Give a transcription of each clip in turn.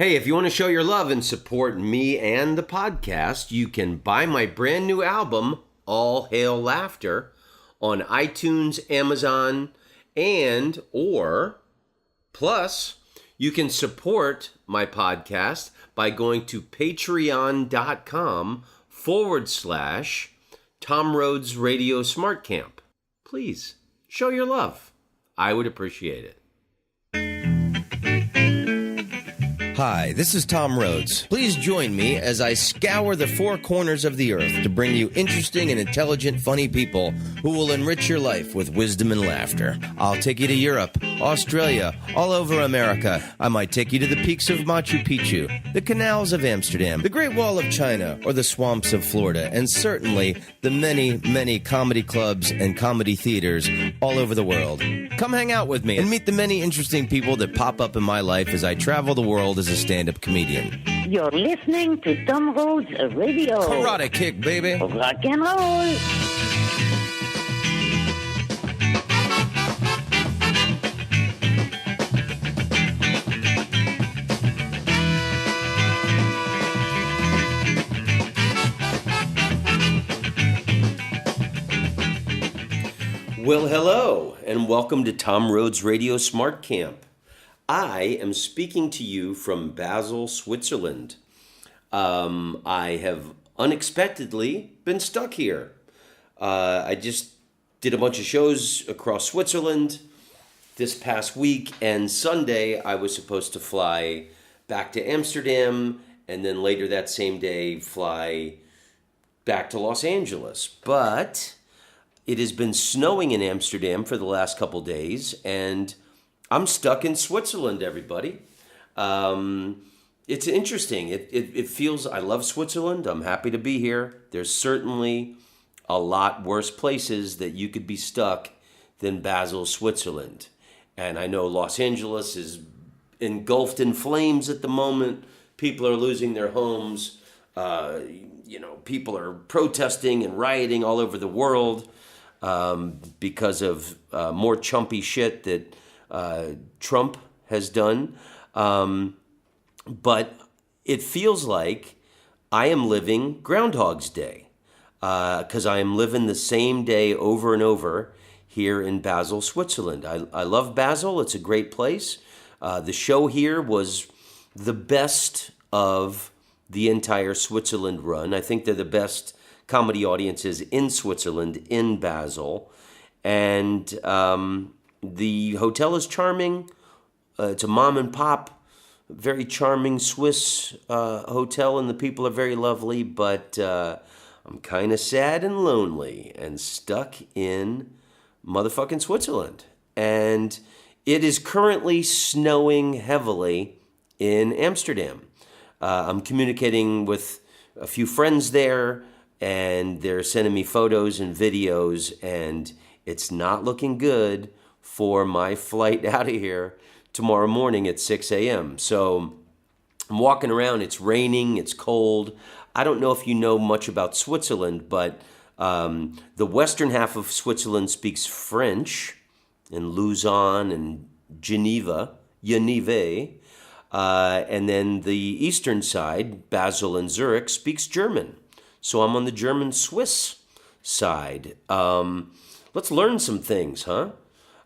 Hey, if you want to show your love and support me and the podcast, you can buy my brand new album, All Hail Laughter, on iTunes, Amazon, plus you can support my podcast by going to patreon.com/Tom Rhodes Radio Smart Camp. Please show your love. I would appreciate it. Hi, this is Tom Rhodes. Please join me as I scour the four corners of the earth to bring you interesting and intelligent, funny people who will enrich your life with wisdom and laughter. I'll take you to Europe, Australia, all over America. I might take you to the peaks of Machu Picchu, the canals of Amsterdam, the Great Wall of China, or the swamps of Florida, and certainly the many, many comedy clubs and comedy theaters all over the world. Come hang out with me and meet the many interesting people that pop up in my life as I travel the world as a stand-up comedian. You're listening to Tom Rhodes Radio. Karate kick, baby. Rock and roll. Well, hello, and welcome to Tom Rhodes Radio Smart Camp. I am speaking to you from Basel, Switzerland. I have unexpectedly been stuck here. I just did a bunch of shows across Switzerland this past week, and Sunday I was supposed to fly back to Amsterdam, and then later that same day fly back to Los Angeles. But it has been snowing in Amsterdam for the last couple days, and I'm stuck in Switzerland, everybody. It's interesting. It feels, I love Switzerland. I'm happy to be here. There's certainly a lot worse places that you could be stuck than Basel, Switzerland. And I know Los Angeles is engulfed in flames at the moment. People are losing their homes. People are protesting and rioting all over the world because of more chumpy shit that Trump has done. But it feels like I am living Groundhog's Day because I am living the same day over and over here in Basel, Switzerland. I love Basel. It's a great place. The show here was the best of the entire Switzerland run. I think they're the best comedy audiences in Switzerland, in Basel. And the hotel is charming. It's a mom and pop, very charming Swiss hotel, and the people are very lovely, but I'm kind of sad and lonely and stuck in motherfucking Switzerland. And it is currently snowing heavily in Amsterdam. I'm communicating with a few friends there, and they're sending me photos and videos, and it's not looking good for my flight out of here tomorrow morning at 6 a.m. So I'm walking around. It's raining. It's cold. I don't know if you know much about Switzerland, but the western half of Switzerland speaks French in Lausanne and Geneva, and then the eastern side, Basel and Zurich, speaks German. So I'm on the German-Swiss side. Let's learn some things, huh?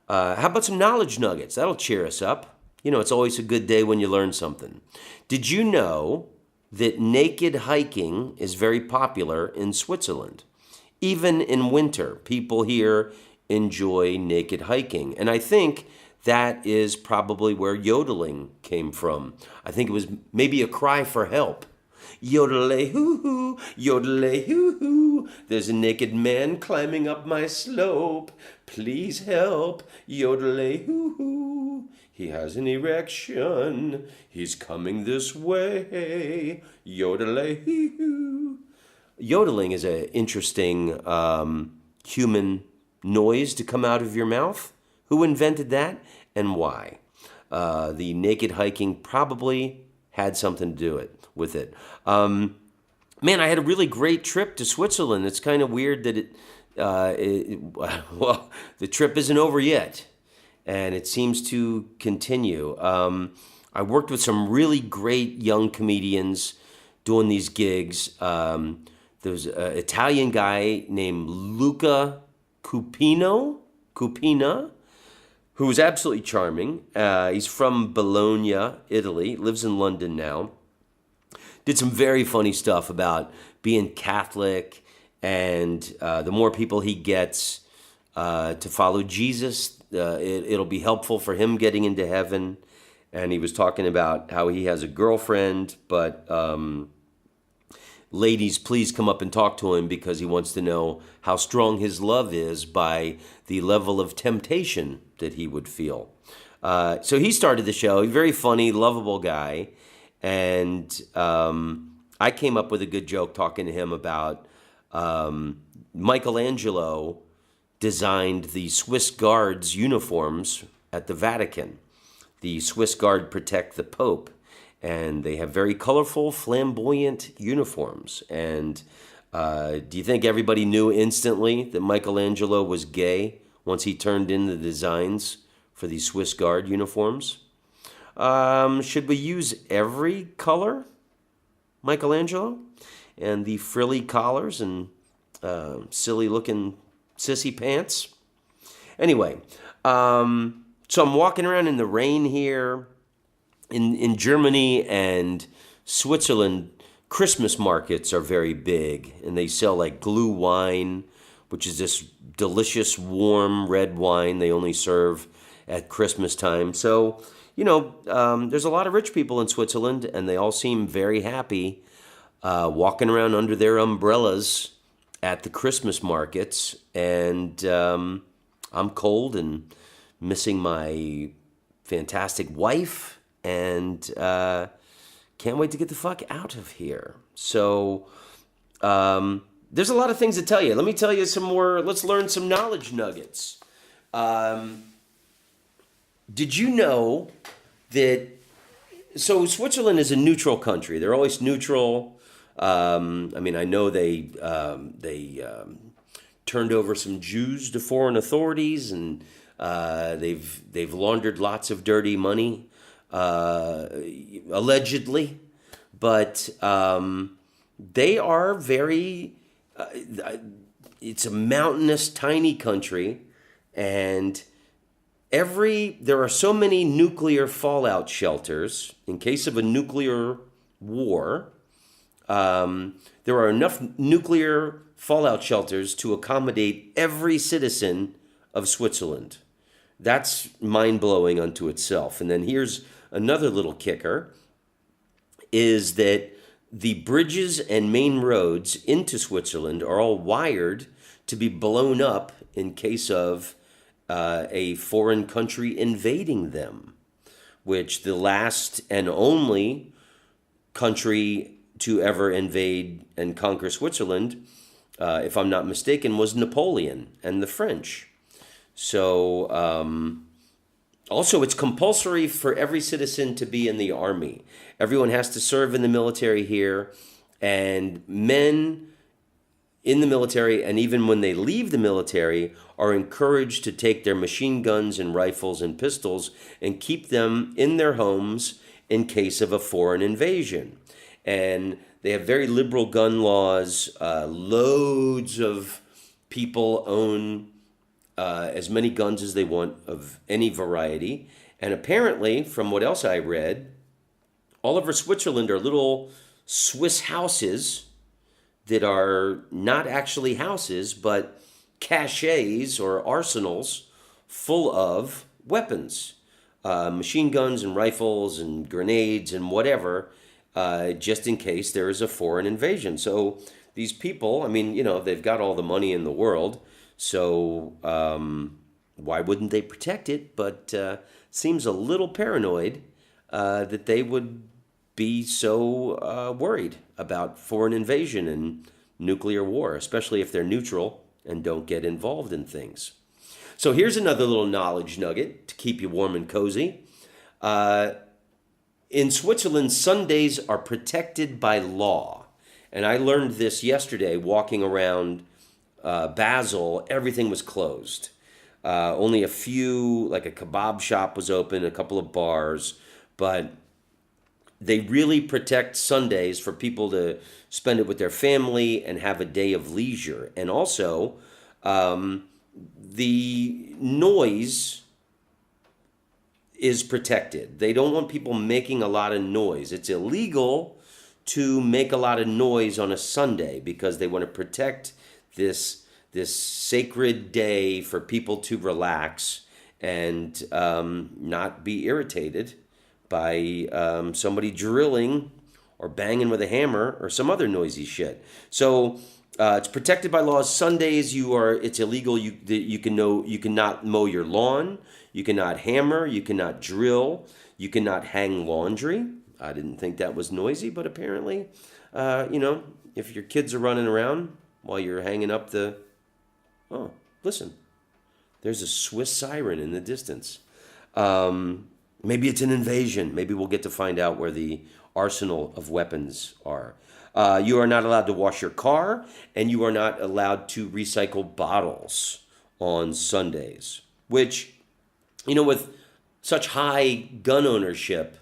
How about some knowledge nuggets? That'll cheer us up. You know, it's always a good day when you learn something. Did you know that naked hiking is very popular in Switzerland? Even in winter, people here enjoy naked hiking. And I think that is probably where yodeling came from. I think it was maybe a cry for help. Yodel-a-hoo-hoo, yodel-a-hoo-hoo. There's a naked man climbing up my slope. Please help, yodel-a-hoo-hoo. He has an erection. He's coming this way. Yodel-a-hoo-hoo. Yodeling is an interesting human noise to come out of your mouth. Who invented that and why? The naked hiking probably had something to do with it. Man, I had a really great trip to Switzerland. It's kind of weird that the trip isn't over yet, and it seems to continue. I worked with some really great young comedians doing these gigs. There was an Italian guy named Luca Cupina, who was absolutely charming. He's from Bologna, Italy, lives in London now. Did some very funny stuff about being Catholic, and the more people he gets to follow Jesus, it'll be helpful for him getting into heaven. And he was talking about how he has a girlfriend, but ladies, please come up and talk to him because he wants to know how strong his love is by the level of temptation that he would feel. So he started the show. He's a very funny, lovable guy. And I came up with a good joke talking to him about Michelangelo designed the Swiss Guards uniforms at the Vatican. The Swiss Guard protect the Pope, and they have very colorful, flamboyant uniforms. And do you think everybody knew instantly that Michelangelo was gay once he turned in the designs for the Swiss Guard uniforms? Should we use every color, Michelangelo? And the frilly collars and silly-looking sissy pants? Anyway, so I'm walking around in the rain here. In Germany and Switzerland, Christmas markets are very big, and they sell like glue wine, which is this delicious, warm red wine they only serve at Christmas time. So, there's a lot of rich people in Switzerland, and they all seem very happy walking around under their umbrellas at the Christmas markets. And I'm cold and missing my fantastic wife, and can't wait to get the fuck out of here. So there's a lot of things to tell you. Let me tell you some more. Let's learn some knowledge nuggets. Did you know that, so Switzerland is a neutral country. They're always neutral. I know they turned over some Jews to foreign authorities, and they've laundered lots of dirty money, allegedly. But they are very. It's a mountainous, tiny country, and there are so many nuclear fallout shelters in case of a nuclear war. There are enough nuclear fallout shelters to accommodate every citizen of Switzerland. That's mind-blowing unto itself. And then here's another little kicker, is that the bridges and main roads into Switzerland are all wired to be blown up in case of a foreign country invading them, which the last and only country to ever invade and conquer Switzerland, if I'm not mistaken, was Napoleon and the French. So also it's compulsory for every citizen to be in the army. Everyone has to serve in the military here, and men in the military, and even when they leave the military, are encouraged to take their machine guns and rifles and pistols and keep them in their homes in case of a foreign invasion. And they have very liberal gun laws. Loads of people own as many guns as they want of any variety. And apparently, from what else I read, all over Switzerland are little Swiss houses that are not actually houses, but caches or arsenals full of weapons, machine guns and rifles and grenades and whatever, just in case there is a foreign invasion. So these people, they've got all the money in the world, so why wouldn't they protect it? But seems a little paranoid that they would be so worried about foreign invasion and nuclear war, especially if they're neutral and don't get involved in things. So here's another little knowledge nugget to keep you warm and cozy. In Switzerland, Sundays are protected by law. And I learned this yesterday walking around Basel. Everything was closed. Only a few, like a kebab shop was open, a couple of bars, but they really protect Sundays for people to spend it with their family and have a day of leisure. And also, the noise is protected. They don't want people making a lot of noise. It's illegal to make a lot of noise on a Sunday because they want to protect this sacred day for people to relax and not be irritated by somebody drilling or banging with a hammer or some other noisy shit. So it's protected by laws. Sundays, it's illegal. You cannot mow your lawn. You cannot hammer. You cannot drill. You cannot hang laundry. I didn't think that was noisy, but apparently, if your kids are running around while you're hanging up oh, listen, there's a Swiss siren in the distance. Maybe it's an invasion. Maybe we'll get to find out where the arsenal of weapons are. You are not allowed to wash your car, and you are not allowed to recycle bottles on Sundays, which, with such high gun ownership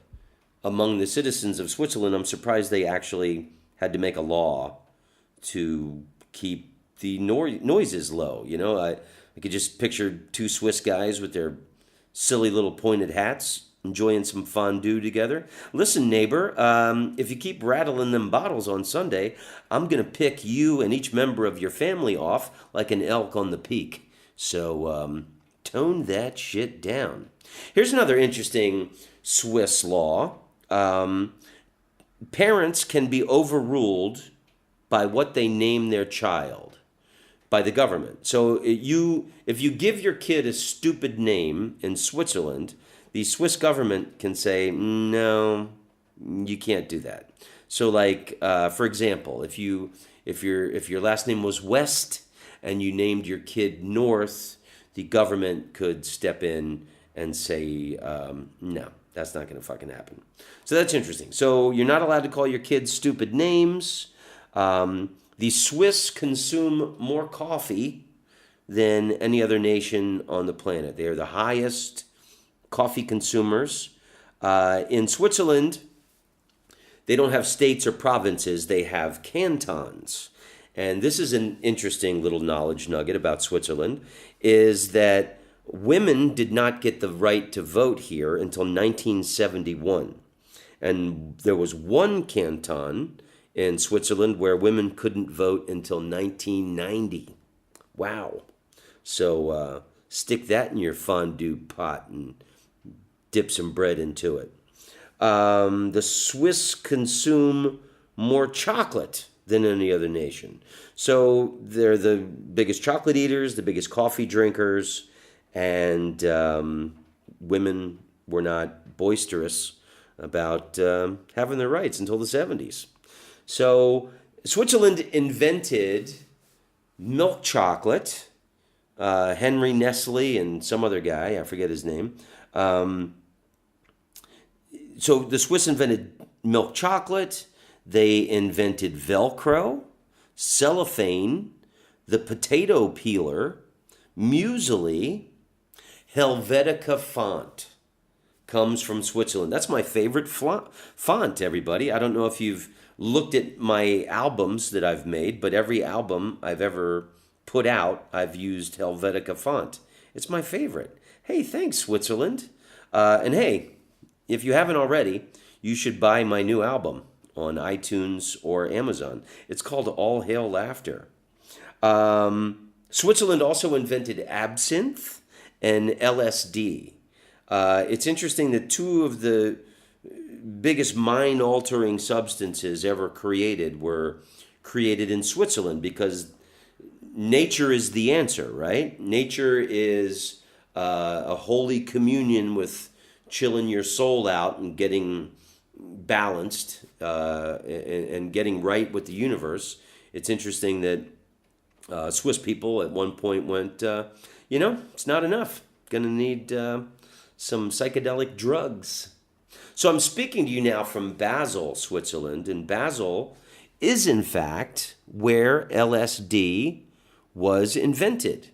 among the citizens of Switzerland, I'm surprised they actually had to make a law to keep the noises low. I could just picture two Swiss guys with their silly little pointed hats enjoying some fondue together. Listen, neighbor, if you keep rattling them bottles on Sunday, I'm going to pick you and each member of your family off like an elk on the peak. So tone that shit down. Here's another interesting Swiss law. Parents can be overruled by what they name their child by the government. So if you give your kid a stupid name in Switzerland, the Swiss government can say, no, you can't do that. So for example, if your last name was West and you named your kid North, the government could step in and say, no, that's not going to fucking happen. So that's interesting. So you're not allowed to call your kids stupid names. The Swiss consume more coffee than any other nation on the planet. They are the highest coffee consumers. In Switzerland, they don't have states or provinces. They have cantons. And this is an interesting little knowledge nugget about Switzerland, is that women did not get the right to vote here until 1971. And there was one canton in Switzerland where women couldn't vote until 1990. Wow. So stick that in your fondue pot and dip some bread into it. The Swiss consume more chocolate than any other nation. So they're the biggest chocolate eaters, the biggest coffee drinkers, and women were not boisterous about having their rights until the 70s. So Switzerland invented milk chocolate. Henry Nestle and some other guy, I forget his name. So the Swiss invented milk chocolate. They invented Velcro, cellophane, the potato peeler, muesli, Helvetica font comes from Switzerland. That's my favorite font, everybody. I don't know if you've looked at my albums that I've made, but every album I've ever put out, I've used Helvetica font. It's my favorite. Hey, thanks, Switzerland. And hey, if you haven't already, you should buy my new album on iTunes or Amazon. It's called All Hail Laughter. Switzerland also invented absinthe and LSD. It's interesting that two of the biggest mind-altering substances ever created were created in Switzerland because nature is the answer, right? Nature is a holy communion with chilling your soul out and getting balanced and getting right with the universe. It's interesting that Swiss people at one point went, it's not enough. Going to need some psychedelic drugs. So I'm speaking to you now from Basel, Switzerland, and Basel is in fact where LSD was invented.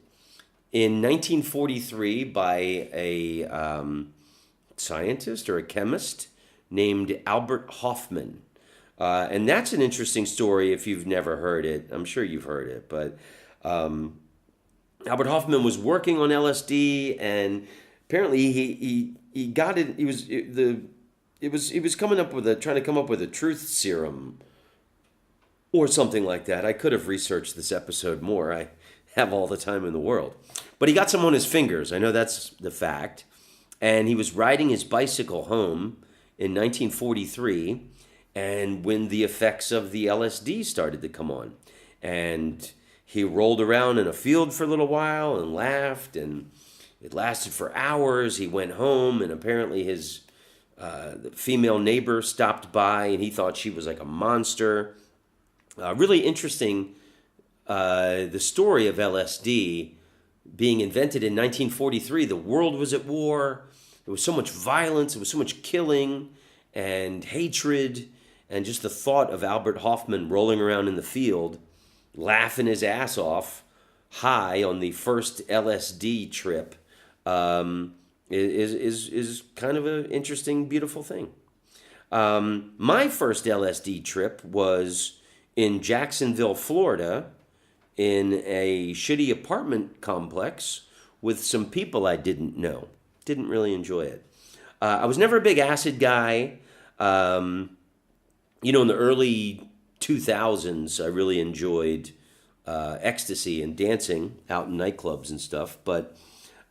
In 1943 by a scientist or a chemist named Albert Hoffman. And that's an interesting story if you've never heard it. I'm sure you've heard it, but Albert Hoffman was working on LSD, and apparently he got it. He was coming up with trying to come up with a truth serum or something like that. I could have researched this episode more. I have all the time in the world, but he got some on his fingers. I know that's the fact. And he was riding his bicycle home in 1943, and when the effects of the LSD started to come on, and he rolled around in a field for a little while and laughed, and it lasted for hours. He went home, and apparently his the female neighbor stopped by, and he thought she was like a monster. Really interesting, the story of LSD being invented in 1943. The world was at war. There was so much violence. There was so much killing and hatred. And just the thought of Albert Hoffman rolling around in the field, laughing his ass off, high on the first LSD trip, is kind of an interesting, beautiful thing. My first LSD trip was in Jacksonville, Florida, in a shitty apartment complex with some people I didn't know. Didn't really enjoy it. I was never a big acid guy. In the early 2000s, I really enjoyed ecstasy and dancing out in nightclubs and stuff. But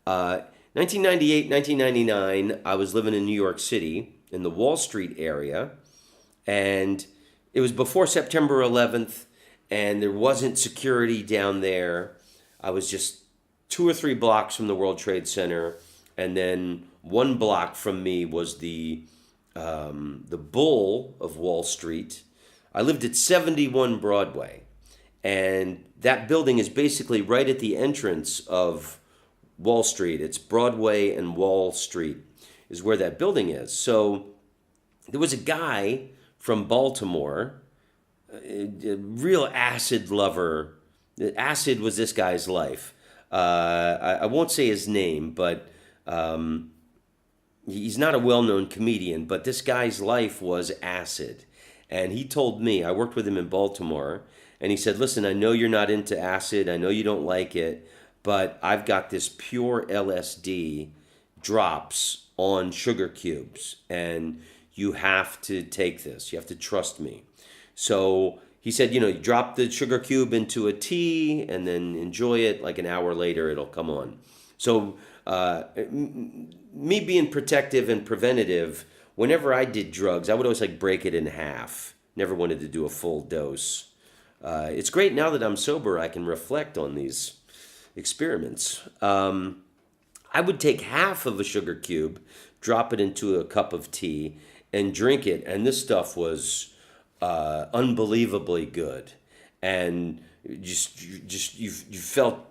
1998, 1999, I was living in New York City in the Wall Street area. And it was before September 11th, and there wasn't security down there. I was just 2 or 3 blocks from the World Trade Center. And then 1 block from me was the Bull of Wall Street. I lived at 71 Broadway, and that building is basically right at the entrance of Wall Street. It's Broadway and Wall Street is where that building is. So there was a guy from Baltimore, a real acid lover. Acid was this guy's life. I won't say his name, but he's not a well-known comedian, but this guy's life was acid. And he told me, I worked with him in Baltimore, and he said, listen, I know you're not into acid, I know you don't like it, but I've got this pure LSD drops on sugar cubes, and you have to take this. You have to trust me. So he said, you drop the sugar cube into a tea and then enjoy it. Like an hour later, it'll come on. So me being protective and preventative, whenever I did drugs, I would always break it in half. Never wanted to do a full dose. It's great now that I'm sober, I can reflect on these experiments. I would take half of a sugar cube, drop it into a cup of tea, and drink it. And this stuff was unbelievably good. And you felt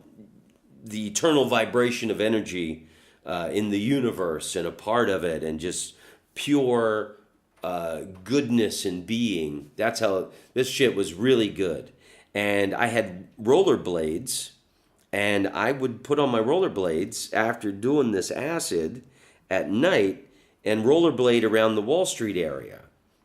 the eternal vibration of energy in the universe and a part of it, and just pure goodness and being. That's how this shit was really good. And I had rollerblades, and I would put on my rollerblades after doing this acid at night and rollerblade around the Wall Street area.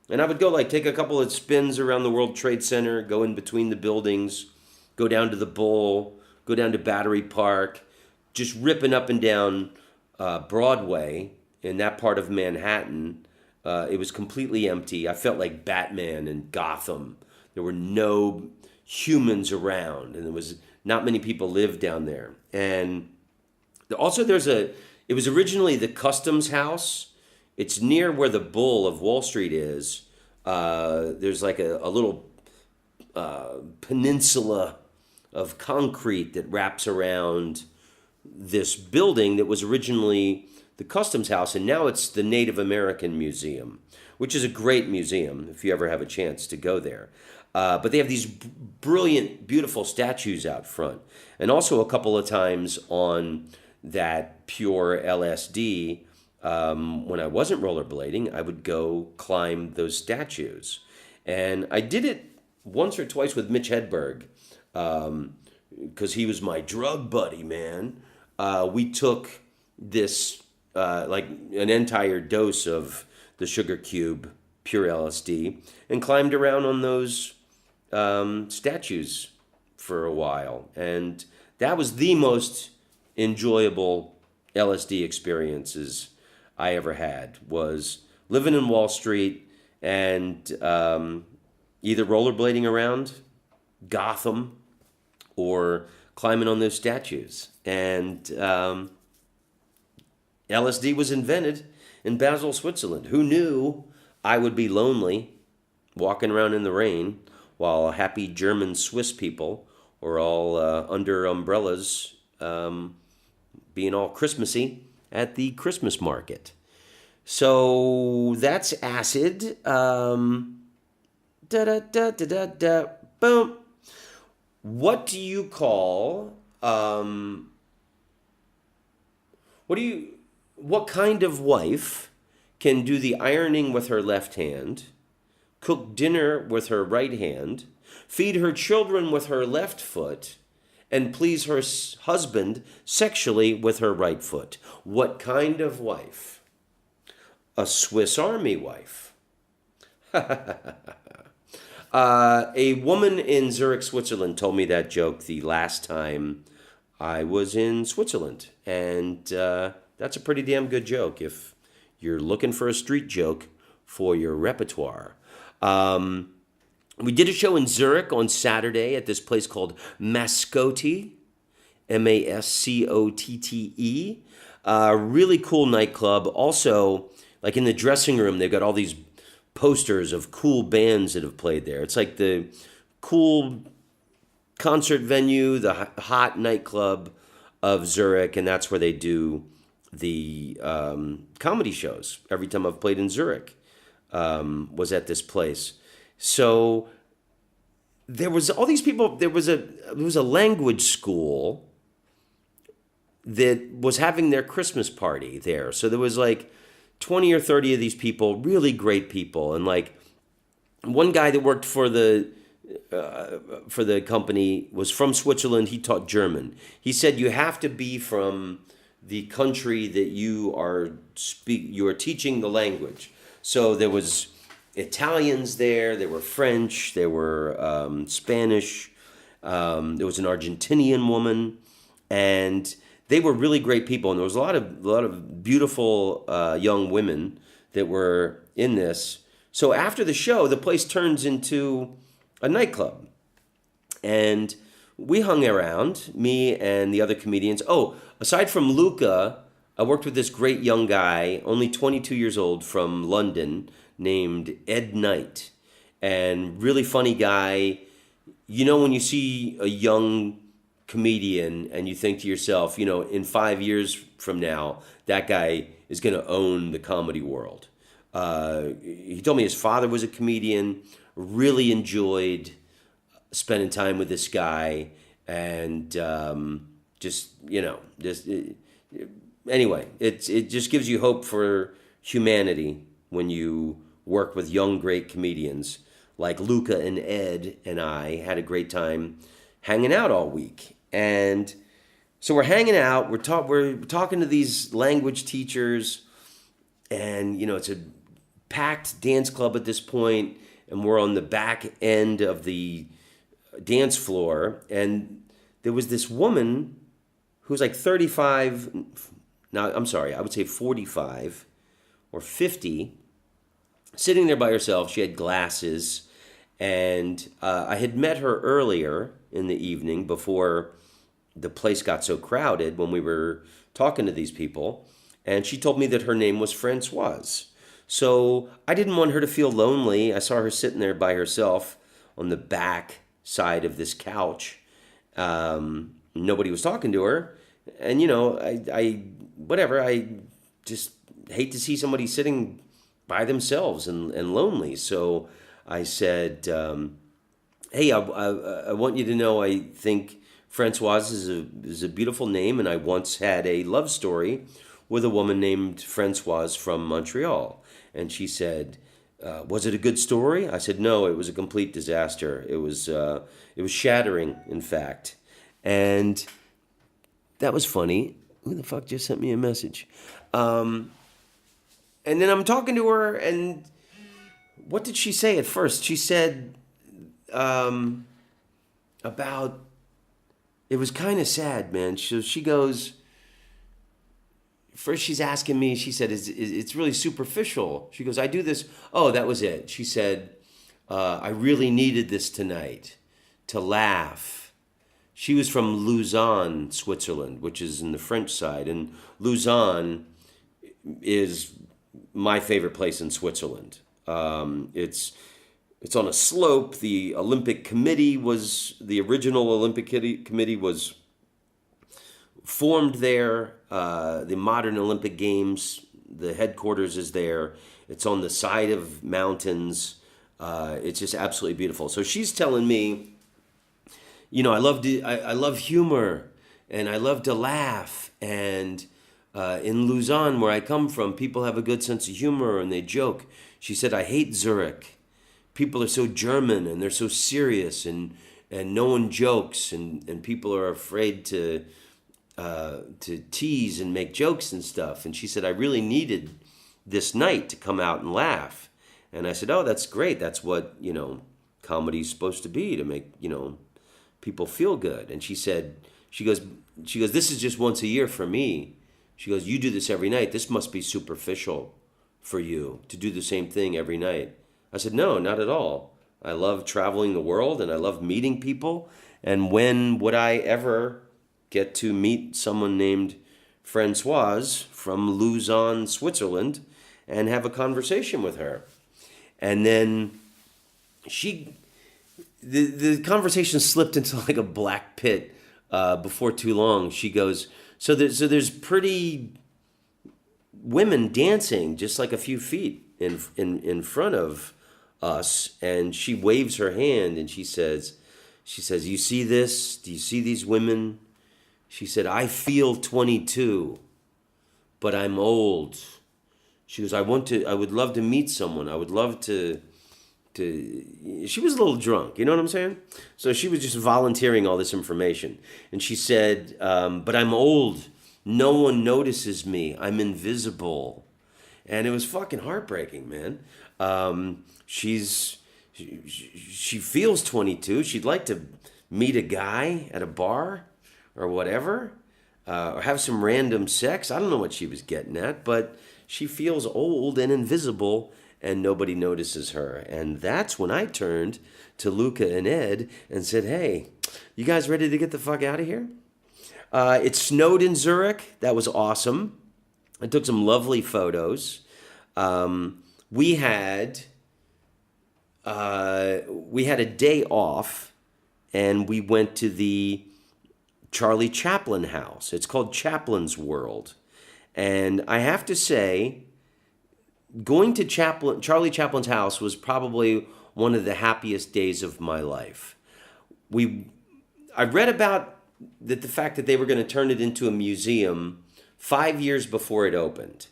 And I would go take a couple of spins around the World Trade Center, go in between the buildings, go down to the Bull, go down to Battery Park, just ripping up and down Broadway in that part of Manhattan. It was completely empty. I felt like Batman in Gotham. There were no humans around, and there was not many people lived down there. And also it was originally the Customs House. It's near where the Bull of Wall Street is. There's a little peninsula of concrete that wraps around this building that was originally the Customs House, and now it's the Native American Museum, which is a great museum if you ever have a chance to go there. But they have these brilliant, beautiful statues out front. And also a couple of times on that pure LSD, when I wasn't rollerblading, I would go climb those statues. And I did it once or twice with Mitch Hedberg, because he was my drug buddy, man. We took this, an entire dose of the sugar cube, pure LSD, and climbed around on those statues for a while. And that was the most enjoyable LSD experiences I ever had, was living in Wall Street and either rollerblading around Gotham or climbing on those statues. And LSD was invented in Basel, Switzerland. Who knew I would be lonely walking around in the rain while happy German Swiss people were all under umbrellas being all Christmassy at the Christmas market. So that's acid. Da da da da da da. Boom. What do you call? What kind of wife can do the ironing with her left hand, cook dinner with her right hand, feed her children with her left foot, and please her husband sexually with her right foot? What kind of wife? A Swiss Army wife. A woman in Zurich, Switzerland told me that joke the last time I was in Switzerland. And that's a pretty damn good joke if you're looking for a street joke for your repertoire. We did a show in Zurich on Saturday at this place called Mascotte, Mascotte. Really cool nightclub. Also, like in the dressing room, they've got all these posters of cool bands that have played there. It's like the cool concert venue, the hot nightclub of Zurich, and that's where they do the comedy shows. Every time I've played in Zurich was at this place. So there was all these people. There was a language school that was having their Christmas party there. So there was like 20 or 30 of these people, really great people, and like one guy that worked for the company was from Switzerland. He taught German. He said you have to be from the country that you are teaching the language. So there was Italians there, there were French, there were Spanish, there was an Argentinian woman, and they were really great people. And there was a lot of beautiful young women that were in this. So after the show, the place turns into a nightclub, and we hung around, me and the other comedians. Oh, aside from Luca, I worked with this great young guy, only 22 years old, from London, named Ed Knight, and really funny guy. You know, when you see a young comedian and you think to yourself, you know, in 5 years from now, that guy is going to own the comedy world. He told me his father was a comedian, really enjoyed spending time with this guy, and anyway, it just gives you hope for humanity when you work with young, great comedians like Luca and Ed. And I had a great time hanging out all week. And so we're hanging out, we're talking to these language teachers, and, you know, it's a packed dance club at this point, and we're on the back end of the dance floor, and there was this woman who was like 35, now I'm sorry, I would say 45 or 50, sitting there by herself. She had glasses, and I had met her earlier in the evening before the place got so crowded when we were talking to these people, and she told me that her name was Francoise. So I didn't want her to feel lonely. I saw her sitting there by herself on the back side of this couch. Nobody was talking to her, and you know, I just hate to see somebody sitting by themselves and lonely. So I said, hey, I want you to know I think Francoise is a beautiful name, and I once had a love story with a woman named Francoise from Montreal. And she said, was it a good story? I said, no, it was a complete disaster. It was shattering, in fact. And that was funny. Who the fuck just sent me a message? And then I'm talking to her, and what did she say at first? She said about, it was kind of sad, man. She goes, first she's asking me, she said, it's really superficial. She goes, I do this. Oh, that was it. She said, I really needed this tonight to laugh. She was from Lausanne, Switzerland, which is in the French side. And Lausanne is my favorite place in Switzerland. It's on a slope. The original Olympic Committee was formed there. The modern Olympic Games, the headquarters is there. It's on the side of mountains. It's just absolutely beautiful. So she's telling me, I love humor, and I love to laugh. And in Lausanne, where I come from, people have a good sense of humor and they joke. She said, I hate Zurich. People are so German and they're so serious, and no one jokes, and people are afraid to tease and make jokes and stuff. And she said, I really needed this night to come out and laugh. And I said, oh, that's great. That's what, comedy's supposed to be, to make, people feel good. And she goes, this is just once a year for me. She goes, you do this every night. This must be superficial for you to do the same thing every night. I said, no, not at all. I love traveling the world and I love meeting people. And when would I ever get to meet someone named Françoise from Lausanne, Switzerland, and have a conversation with her? And then the conversation slipped into like a black pit before too long. She goes, so there's pretty women dancing just like a few feet in front of us, and she waves her hand and she says, you see this? Do you see these women? She said, I feel 22, but I'm old. She goes, I would love to meet someone. I would love to, she was a little drunk, you know what I'm saying? So she was just volunteering all this information. And she said, but I'm old. No one notices me. I'm invisible. And it was fucking heartbreaking, man. She feels 22. She'd like to meet a guy at a bar or whatever, or have some random sex. I don't know what she was getting at, but she feels old and invisible, and nobody notices her. And that's when I turned to Luca and Ed and said, hey, you guys ready to get the fuck out of here? It snowed in Zurich. That was awesome. I took some lovely photos. We had a day off, and we went to the Charlie Chaplin house. It's called Chaplin's World. And I have to say, going to Charlie Chaplin's house was probably one of the happiest days of my life. I read about the fact that they were going to turn it into a museum 5 years before it opened.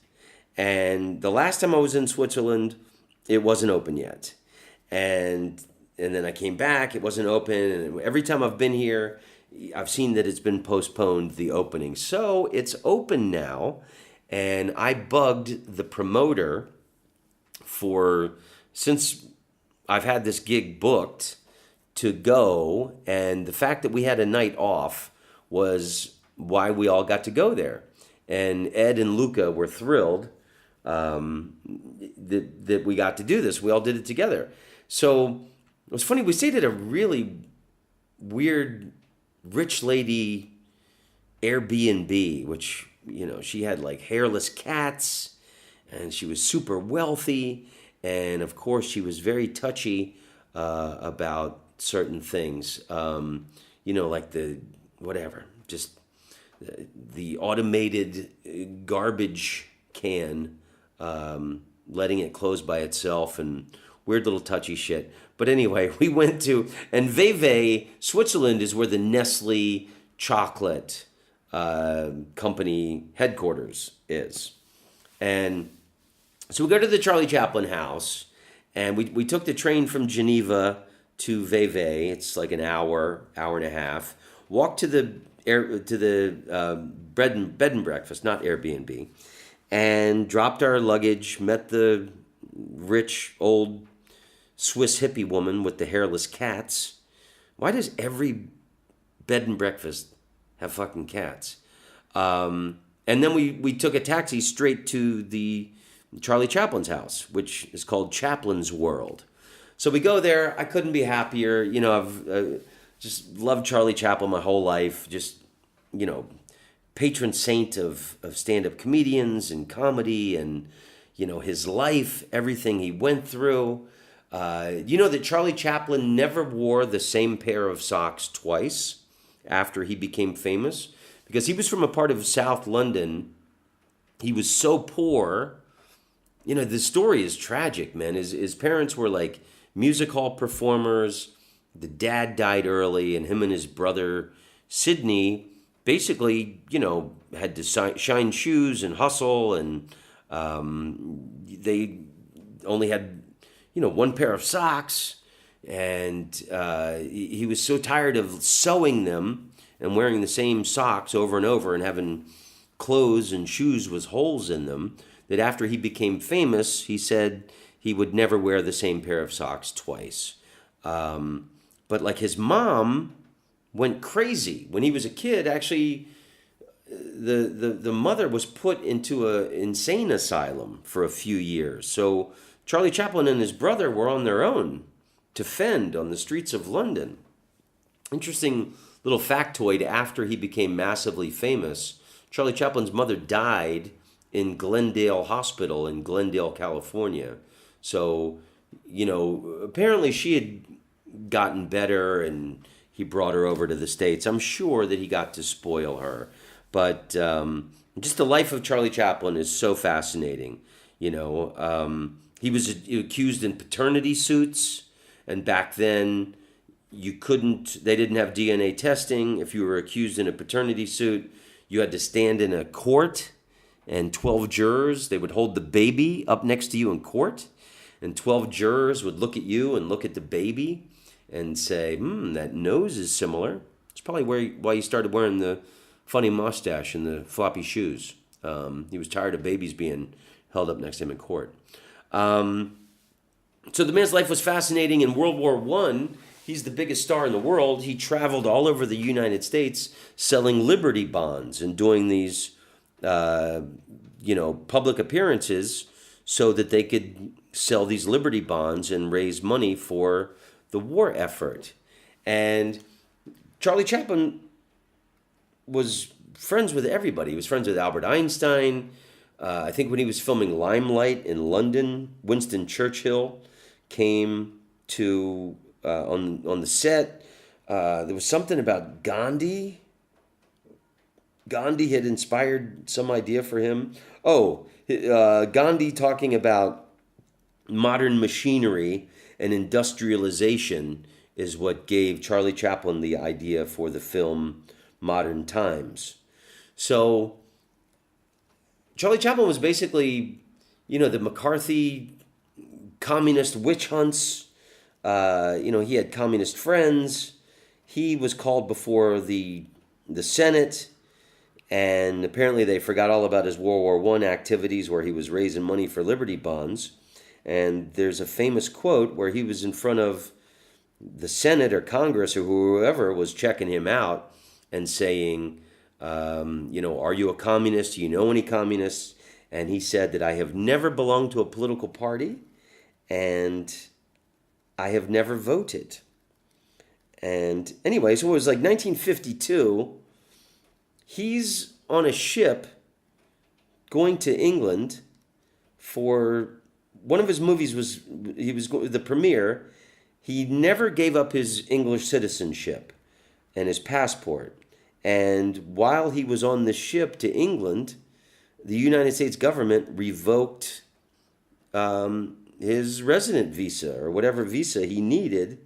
And the last time I was in Switzerland, it wasn't open yet. And then I came back, it wasn't open. And every time I've been here, I've seen that it's been postponed, the opening. So it's open now. And I bugged the promoter since I've had this gig booked, to go. And the fact that we had a night off was why we all got to go there. And Ed and Luca were thrilled that we got to do this. We all did it together. So it was funny. We stayed at a really weird rich lady Airbnb, which, she had like hairless cats, and she was super wealthy. And of course, she was very touchy about certain things, like the automated garbage can, letting it close by itself, and weird little touchy shit. But anyway, we went and Vevey, Switzerland is where the Nestle chocolate company headquarters is. And so we go to the Charlie Chaplin house, and we took the train from Geneva to Vevey. It's like an hour and a half. Walked to the bed and breakfast, not Airbnb. and dropped our luggage, met the rich old Swiss hippie woman with the hairless cats. Why does every bed and breakfast have fucking cats? And then we took a taxi straight to the Charlie Chaplin's house, which is called Chaplin's World. So we go there. I couldn't be happier. I've just loved Charlie Chaplin my whole life. Just, patron saint of stand-up comedians and comedy and, his life, everything he went through. That Charlie Chaplin never wore the same pair of socks twice after he became famous because he was from a part of South London. He was so poor. The story is tragic, man. His parents were like music hall performers. The dad died early, and him and his brother, Sidney, basically, had to shine shoes and hustle, and they only had, one pair of socks, and he was so tired of sewing them and wearing the same socks over and over and having clothes and shoes with holes in them that after he became famous, he said he would never wear the same pair of socks twice. But like his mom went crazy when he was a kid. Actually, the mother was put into an insane asylum for a few years. So Charlie Chaplin and his brother were on their own to fend on the streets of London. Interesting little factoid, after he became massively famous, Charlie Chaplin's mother died in Glendale Hospital in Glendale, California. So, apparently she had gotten better and he brought her over to the States. I'm sure that he got to spoil her. But just the life of Charlie Chaplin is so fascinating. He was accused in paternity suits, and back then they didn't have DNA testing. If you were accused in a paternity suit, you had to stand in a court, and 12 jurors, they would hold the baby up next to you in court, and 12 jurors would look at you and look at the baby and say, that nose is similar. It's probably why he started wearing the funny mustache and the floppy shoes. He was tired of babies being held up next to him in court. So the man's life was fascinating. In World War I, he's the biggest star in the world. He traveled all over the United States selling Liberty bonds and doing these, public appearances so that they could sell these Liberty bonds and raise money for the war effort. And Charlie Chaplin was friends with everybody. He was friends with Albert Einstein. I think when he was filming Limelight in London, Winston Churchill came to on the set. There was something about Gandhi. Gandhi had inspired some idea for him. Gandhi talking about modern machinery and industrialization is what gave Charlie Chaplin the idea for the film Modern Times. So Charlie Chaplin was basically, the McCarthy communist witch hunts. He had communist friends. He was called before the Senate, and apparently they forgot all about his World War I activities where he was raising money for Liberty bonds. And there's a famous quote where he was in front of the Senate or Congress or whoever was checking him out and saying, are you a communist? Do you know any communists? And he said that I have never belonged to a political party and I have never voted. And anyway, so it was like 1952. He's on a ship going to England for one of his movies the premiere. He never gave up his English citizenship and his passport. And while he was on the ship to England, the United States government revoked his resident visa or whatever visa he needed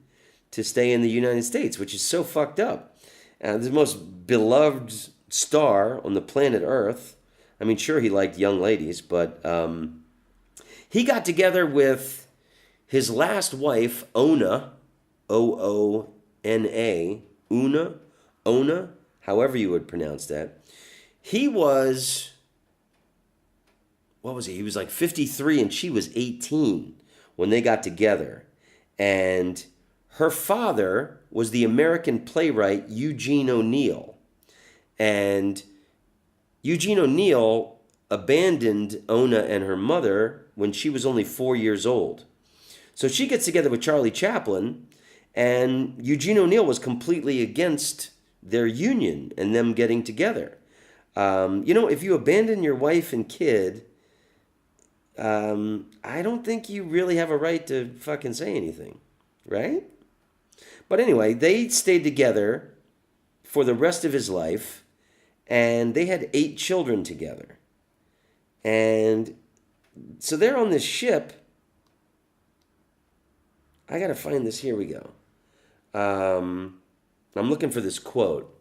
to stay in the United States, which is so fucked up. The most beloved star on the planet Earth. I mean, sure, he liked young ladies, but he got together with his last wife, Ona, O-O-N-A, Ona, however you would pronounce that. He was what was he? He was like 53 and she was 18 when they got together. And her father was the American playwright Eugene O'Neill. And Eugene O'Neill abandoned Ona and her mother when she was only 4 years old. So she gets together with Charlie Chaplin, and Eugene O'Neill was completely against their union and them getting together. If you abandon your wife and kid, I don't think you really have a right to fucking say anything, right? But anyway, they stayed together for the rest of his life, and they had 8 children together. And so they're on this ship. I gotta find this. Here we go. I'm looking for this quote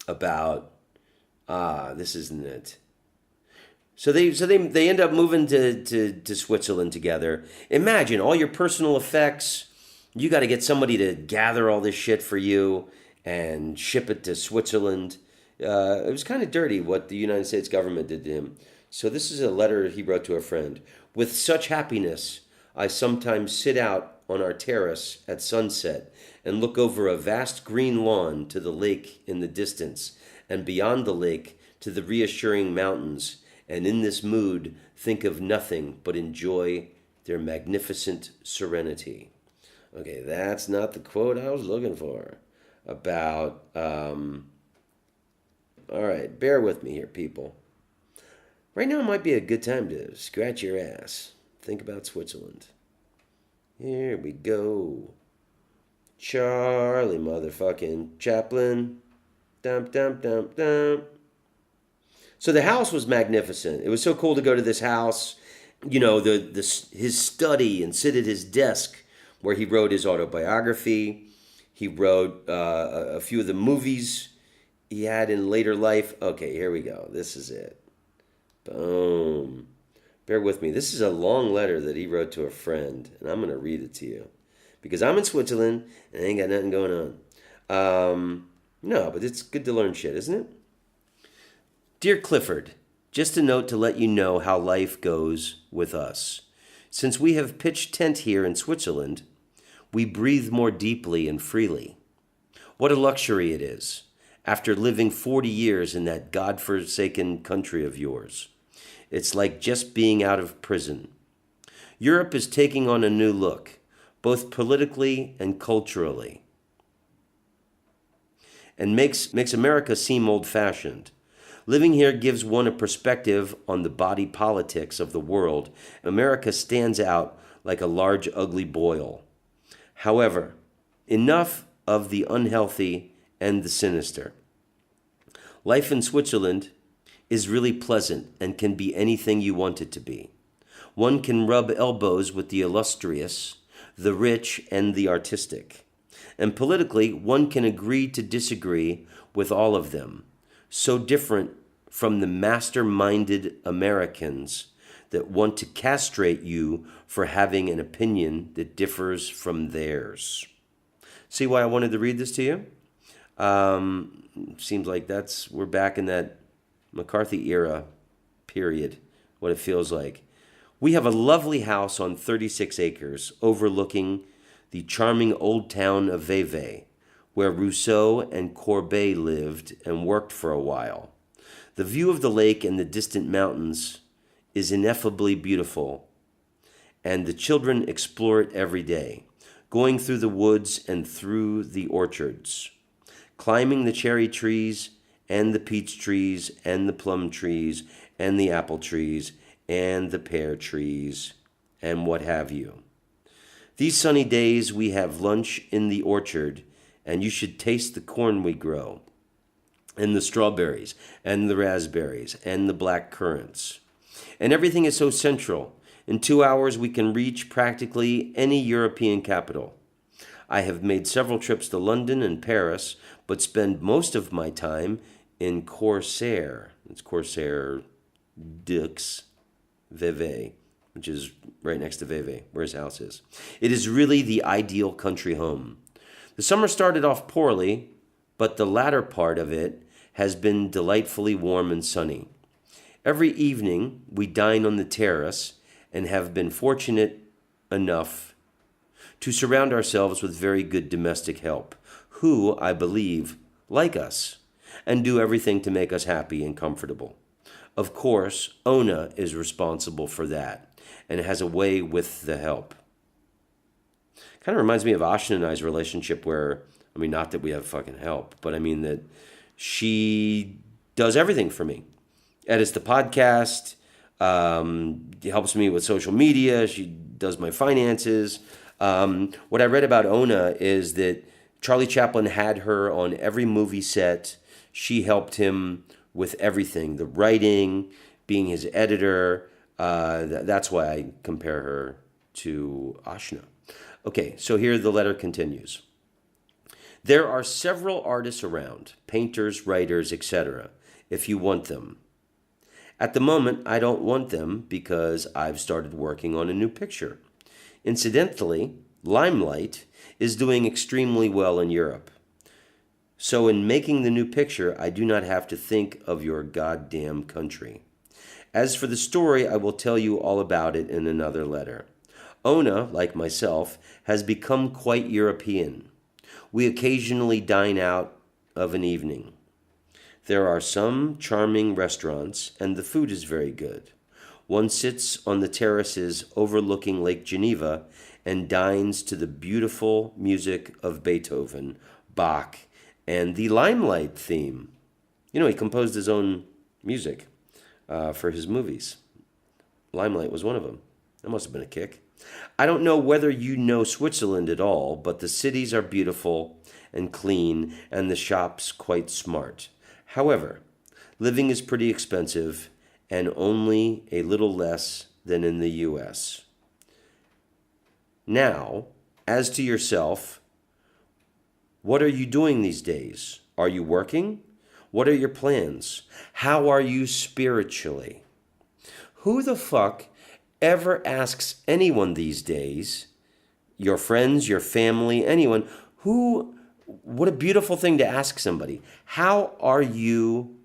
about. This isn't it. So they end up moving to Switzerland together. Imagine all your personal effects. You got to get somebody to gather all this shit for you and ship it to Switzerland. It was kind of dirty what the United States government did to him. So this is a letter he wrote to a friend. With such happiness, I sometimes sit out on our terrace at sunset and look over a vast green lawn to the lake in the distance, and beyond the lake to the reassuring mountains, and in this mood think of nothing but enjoy their magnificent serenity. Okay, that's not the quote I was looking for. About, all right, bear with me here, people. Right now might be a good time to scratch your ass. Think about Switzerland. Here we go. Charlie motherfucking Chaplin. Dum, dum, dum, dum. So the house was magnificent. It was so cool to go to this house. You know, his study, and sit at his desk where he wrote his autobiography. He wrote a few of the movies he had in later life. Okay, here we go. This is it. Boom. Bear with me. This is a long letter that he wrote to a friend, and I'm going to read it to you. Because I'm in Switzerland, and I ain't got nothing going on. No, but it's good to learn shit, isn't it? Dear Clifford, just a note to let you know how life goes with us. Since we have pitched tent here in Switzerland, we breathe more deeply and freely. What a luxury it is, after living 40 years in that godforsaken country of yours. It's like just being out of prison. Europe is taking on a new look, both politically and culturally, and makes America seem old-fashioned. Living here gives one a perspective on the body politics of the world. America stands out like a large, ugly boil. However, enough of the unhealthy and the sinister. Life in Switzerland is really pleasant and can be anything you want it to be. One can rub elbows with the illustrious, the rich, and the artistic. And politically, one can agree to disagree with all of them, so different from the master-minded Americans that want to castrate you for having an opinion that differs from theirs. See why I wanted to read this to you? Seems like we're back in that McCarthy era period, what it feels like. We have a lovely house on 36 acres overlooking the charming old town of Vevey, where Rousseau and Courbet lived and worked for a while. The view of the lake and the distant mountains is ineffably beautiful, and the children explore it every day, going through the woods and through the orchards, climbing the cherry trees and the peach trees and the plum trees and the apple trees and the pear trees and what have you. These sunny days we have lunch in the orchard, and you should taste the corn we grow, and the strawberries and the raspberries and the black currants. And everything is so central. In 2 hours we can reach practically any European capital. I have made several trips to London and Paris, but spend most of my time in Corsair. It's Corsair Dux Vevey, which is right next to Vevey, where his house is. It is really the ideal country home. The summer started off poorly, but the latter part of it has been delightfully warm and sunny. Every evening we dine on the terrace and have been fortunate enough to surround ourselves with very good domestic help, who, I believe, like us, and do everything to make us happy and comfortable. Of course, Ona is responsible for that and has a way with the help. Kind of reminds me of Ashna and I's relationship where, I mean, not that we have fucking help, but I mean that she does everything for me. Edits the podcast, helps me with social media, she does my finances. What I read about Ona is that Charlie Chaplin had her on every movie set. She helped him with everything, the writing, being his editor. That's why I compare her to Ashna. Okay, so here the letter continues. There are several artists around, painters, writers, etc., if you want them. At the moment, I don't want them because I've started working on a new picture. Incidentally, Limelight is doing extremely well in Europe. So in making the new picture, I do not have to think of your goddamn country. As for the story, I will tell you all about it in another letter. Ona, like myself, has become quite European. We occasionally dine out of an evening. There are some charming restaurants, and the food is very good. One sits on the terraces overlooking Lake Geneva and dines to the beautiful music of Beethoven, Bach, and the Limelight theme. You know, he composed his own music for his movies. Limelight was one of them. That must have been a kick. I don't know whether you know Switzerland at all, but the cities are beautiful and clean, and the shops quite smart. However, living is pretty expensive and only a little less than in the U.S. Now, as to yourself, what are you doing these days? Are you working? What are your plans? How are you spiritually? Who the fuck ever asks anyone these days, your friends, your family, anyone, what a beautiful thing to ask somebody. How are you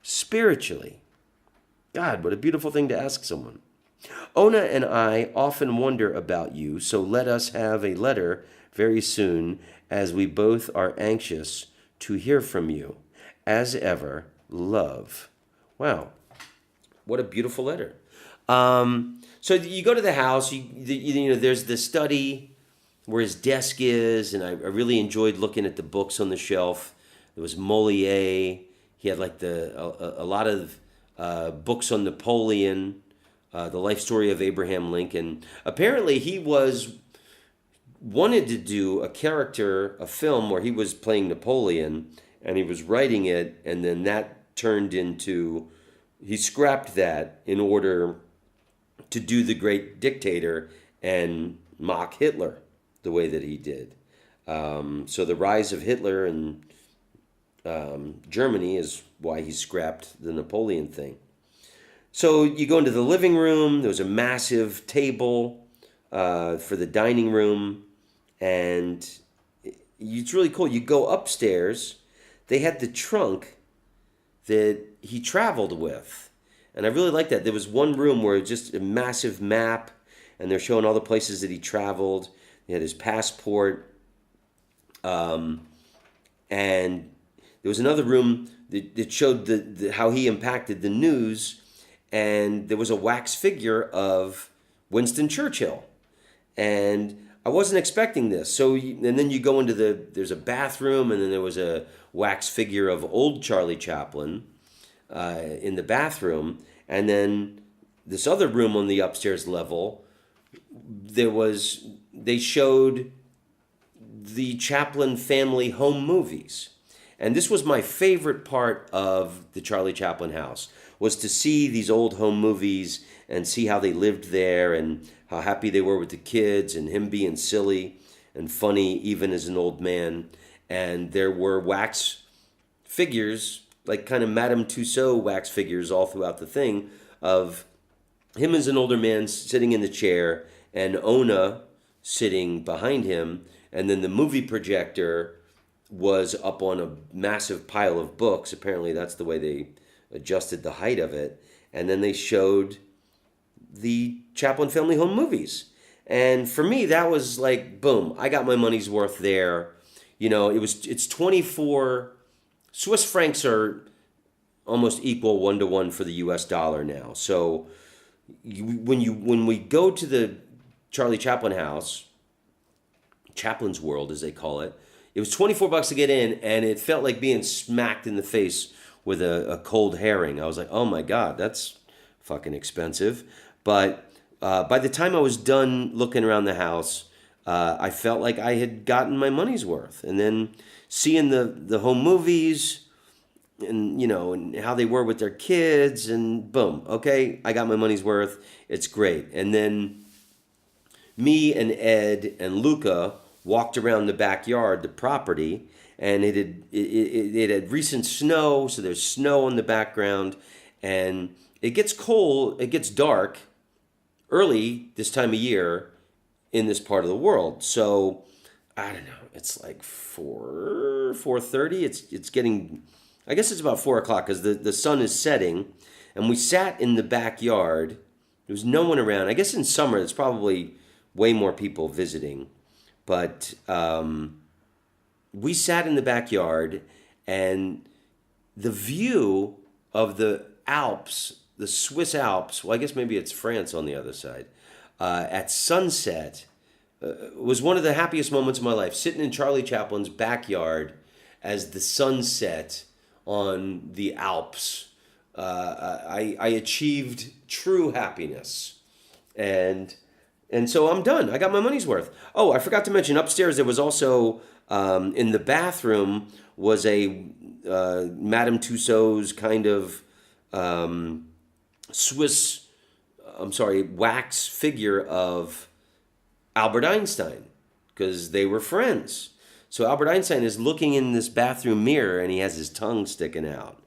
spiritually? God, what a beautiful thing to ask someone. Ona and I often wonder about you, so let us have a letter very soon, as we both are anxious to hear from you. As ever, love. Wow, what a beautiful letter. So you go to the house, you know, there's the study where his desk is, and I really enjoyed looking at the books on the shelf. There was Molière. He had like a lot of books on Napoleon, the life story of Abraham Lincoln. Apparently, he wanted to do a film where he was playing Napoleon, and he was writing it, and then that turned into, he scrapped that in order to do The Great Dictator and mock Hitler the way that he did. So the rise of Hitler in Germany is why he scrapped the Napoleon thing. So you go into the living room. There was a massive table for the dining room, and it's really cool. You go upstairs. They had the trunk that he traveled with. And I really like that. There was one room where just a massive map, and they're showing all the places that he traveled. He had his passport. And there was another room that showed how he impacted the news. And there was a wax figure of Winston Churchill. And I wasn't expecting this. So, and then you go into there's a bathroom, and then there was a wax figure of old Charlie Chaplin in the bathroom. And then this other room on the upstairs level, they showed the Chaplin family home movies. And this was my favorite part of the Charlie Chaplin house, was to see these old home movies and see how they lived there and how happy they were with the kids and him being silly and funny even as an old man. And there were wax figures, like kind of Madame Tussauds wax figures all throughout the thing, of him as an older man sitting in the chair and Ona sitting behind him. And then the movie projector was up on a massive pile of books. Apparently that's the way they adjusted the height of it. and then they showed the Chaplin Family Home movies. And for me, that was like, boom, I got my money's worth there. It's 24 Swiss francs are almost equal 1-to-1 for the US dollar now. So when we go to the Charlie Chaplin house, Chaplin's World as they call it, it was $24 to get in, and it felt like being smacked in the face with a cold herring. I was like, oh my God, that's fucking expensive. But by the time I was done looking around the house, I felt like I had gotten my money's worth. And then seeing the home movies and, and how they were with their kids, and boom, okay, I got my money's worth. It's great. And then me and Ed and Luca walked around the backyard, the property, and it had recent snow, so there's snow in the background, and it gets cold, it gets dark early this time of year in this part of the world. So I don't know, it's like 4:30. It's getting, I guess it's about 4 o'clock because the sun is setting, and we sat in the backyard. There was no one around. I guess in summer there's probably way more people visiting, but we sat in the backyard, and the view of the Alps, the Swiss Alps, well, I guess maybe it's France on the other side, at sunset was one of the happiest moments of my life, sitting in Charlie Chaplin's backyard as the sun set on the Alps. I achieved true happiness. And so I'm done. I got my money's worth. Oh, I forgot to mention, upstairs there was also, in the bathroom, was a Madame Tussauds kind of wax figure of Albert Einstein, because they were friends. So Albert Einstein is looking in this bathroom mirror, and he has his tongue sticking out.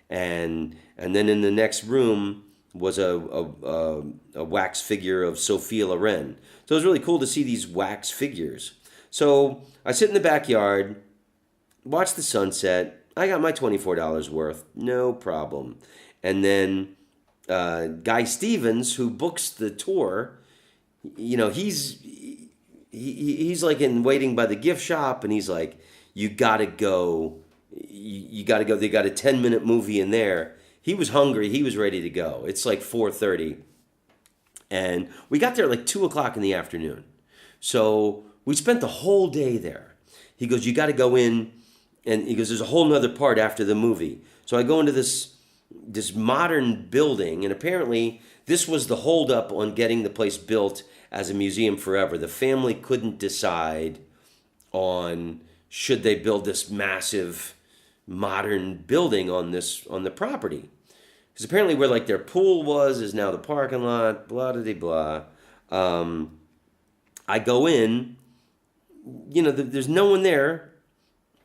And then in the next room was a wax figure of Sophia Loren. So it was really cool to see these wax figures. So I sit in the backyard, watch the sunset. I got my $24 worth, no problem. And then Guy Stevens, who books the tour, he's like in waiting by the gift shop, and he's like, you gotta go. They got a 10-minute movie in there. He was hungry. He was ready to go. It's like 4:30. And we got there at like 2 o'clock in the afternoon. So we spent the whole day there. He goes, you got to go in. And he goes, there's a whole nother part after the movie. So I go into this modern building. And apparently this was the holdup on getting the place built as a museum forever. The family couldn't decide on should they build this massive modern building on the property, because apparently where like their pool was is now the parking lot, blah blah blah. I go in, there's no one there.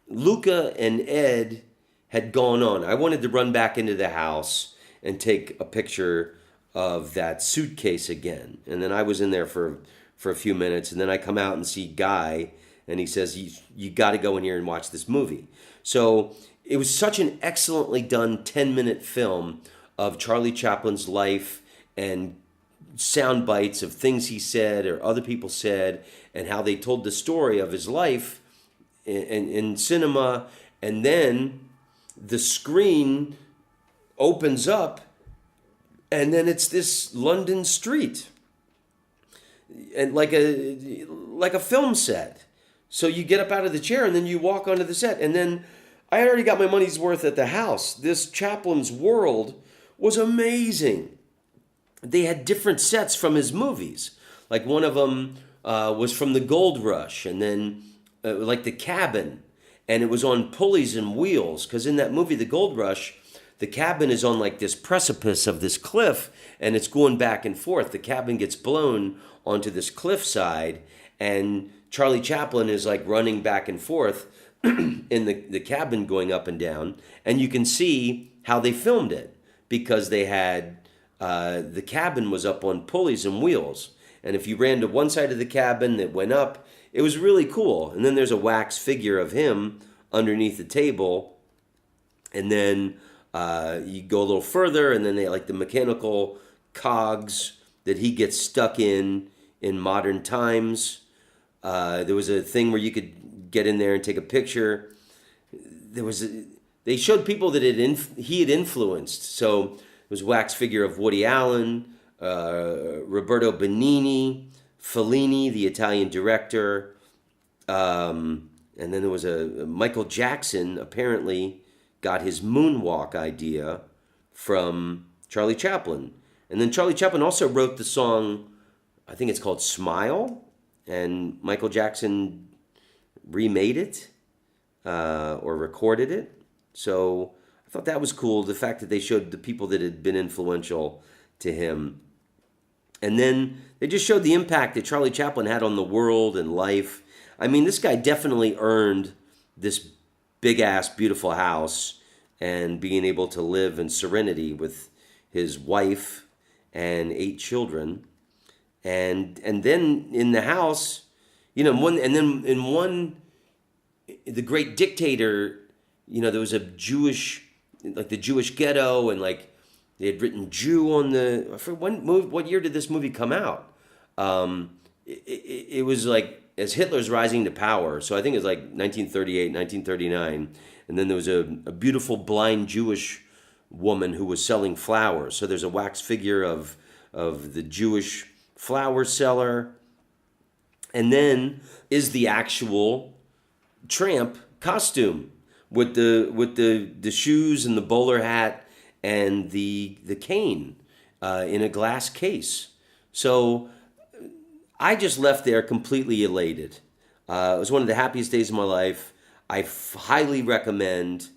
Luca and Ed had gone on. I wanted to run back into the house and take a picture of that suitcase again, and then I was in there for a few minutes, and then I come out and see Guy, and he says, you got to go in here and watch this movie. So it was such an excellently done 10-minute film of Charlie Chaplin's life and sound bites of things he said or other people said, and how they told the story of his life in cinema. And then the screen opens up, and then it's this London street, and like a film set. So you get up out of the chair, and then you walk onto the set, and then I had already got my money's worth at the house. This Chaplin's World was amazing. They had different sets from his movies. Like one of them was from the Gold Rush, and then like the cabin, and it was on pulleys and wheels, because in that movie, The Gold Rush, the cabin is on like this precipice of this cliff, and it's going back and forth. The cabin gets blown onto this cliffside, and Charlie Chaplin is like running back and forth in the cabin going up and down, and you can see how they filmed it, because they had the cabin was up on pulleys and wheels, and if you ran to one side of the cabin that went up, it was really cool. And then there's a wax figure of him underneath the table, and then You go a little further, and then they like the mechanical cogs that he gets stuck in modern times. There was a thing where you could get in there and take a picture. They showed people that he had influenced. So it was a wax figure of Woody Allen, Roberto Benigni, Fellini, the Italian director, and then there was a Michael Jackson apparently got his moonwalk idea from Charlie Chaplin. And then Charlie Chaplin also wrote the song, I think it's called Smile, and Michael Jackson remade it or recorded it. So I thought that was cool, the fact that they showed the people that had been influential to him. And then they just showed the impact that Charlie Chaplin had on the world and life. I mean, this guy definitely earned this big-ass, beautiful house and being able to live in serenity with his wife and 8 children. And then in the house, the great dictator, there was a Jewish, like the Jewish ghetto, and like they had written Jew on what year did this movie come out? It was like as Hitler's rising to power. So I think it was like 1938, 1939. And then there was a beautiful blind Jewish woman who was selling flowers. So there's a wax figure of the Jewish flower seller. And then is the actual tramp costume with the shoes and the bowler hat and the cane in a glass case. So I just left there completely elated. It was one of the happiest days of my life. I highly recommend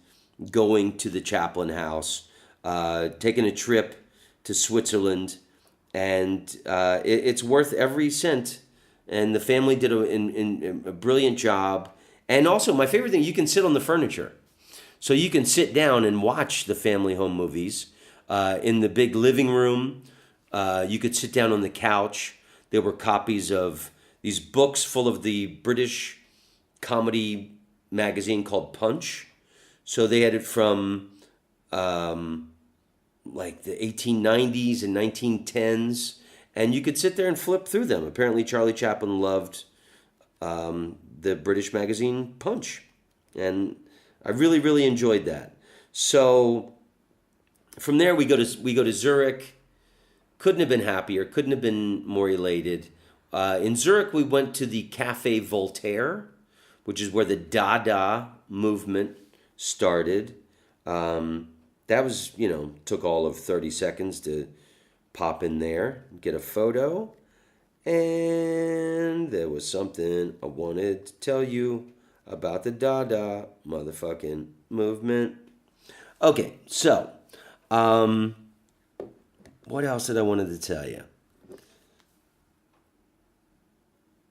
going to the Chaplin house, taking a trip to Switzerland, and it's worth every cent. And the family did a brilliant job. And also, my favorite thing, you can sit on the furniture. So you can sit down and watch the family home movies in the big living room. You could sit down on the couch. There were copies of these books full of the British comedy magazine called Punch. So they had it from like the 1890s and 1910s. And you could sit there and flip through them. Apparently Charlie Chaplin loved the British magazine Punch. And I really, really enjoyed that. So from there we go to Zurich. Couldn't have been happier. Couldn't have been more elated. In Zurich, we went to the Café Voltaire, which is where the Dada movement started. That was, took all of 30 seconds to pop in there, get a photo. And there was something I wanted to tell you about the Dada motherfucking movement. Okay, so, what else did I wanted to tell you?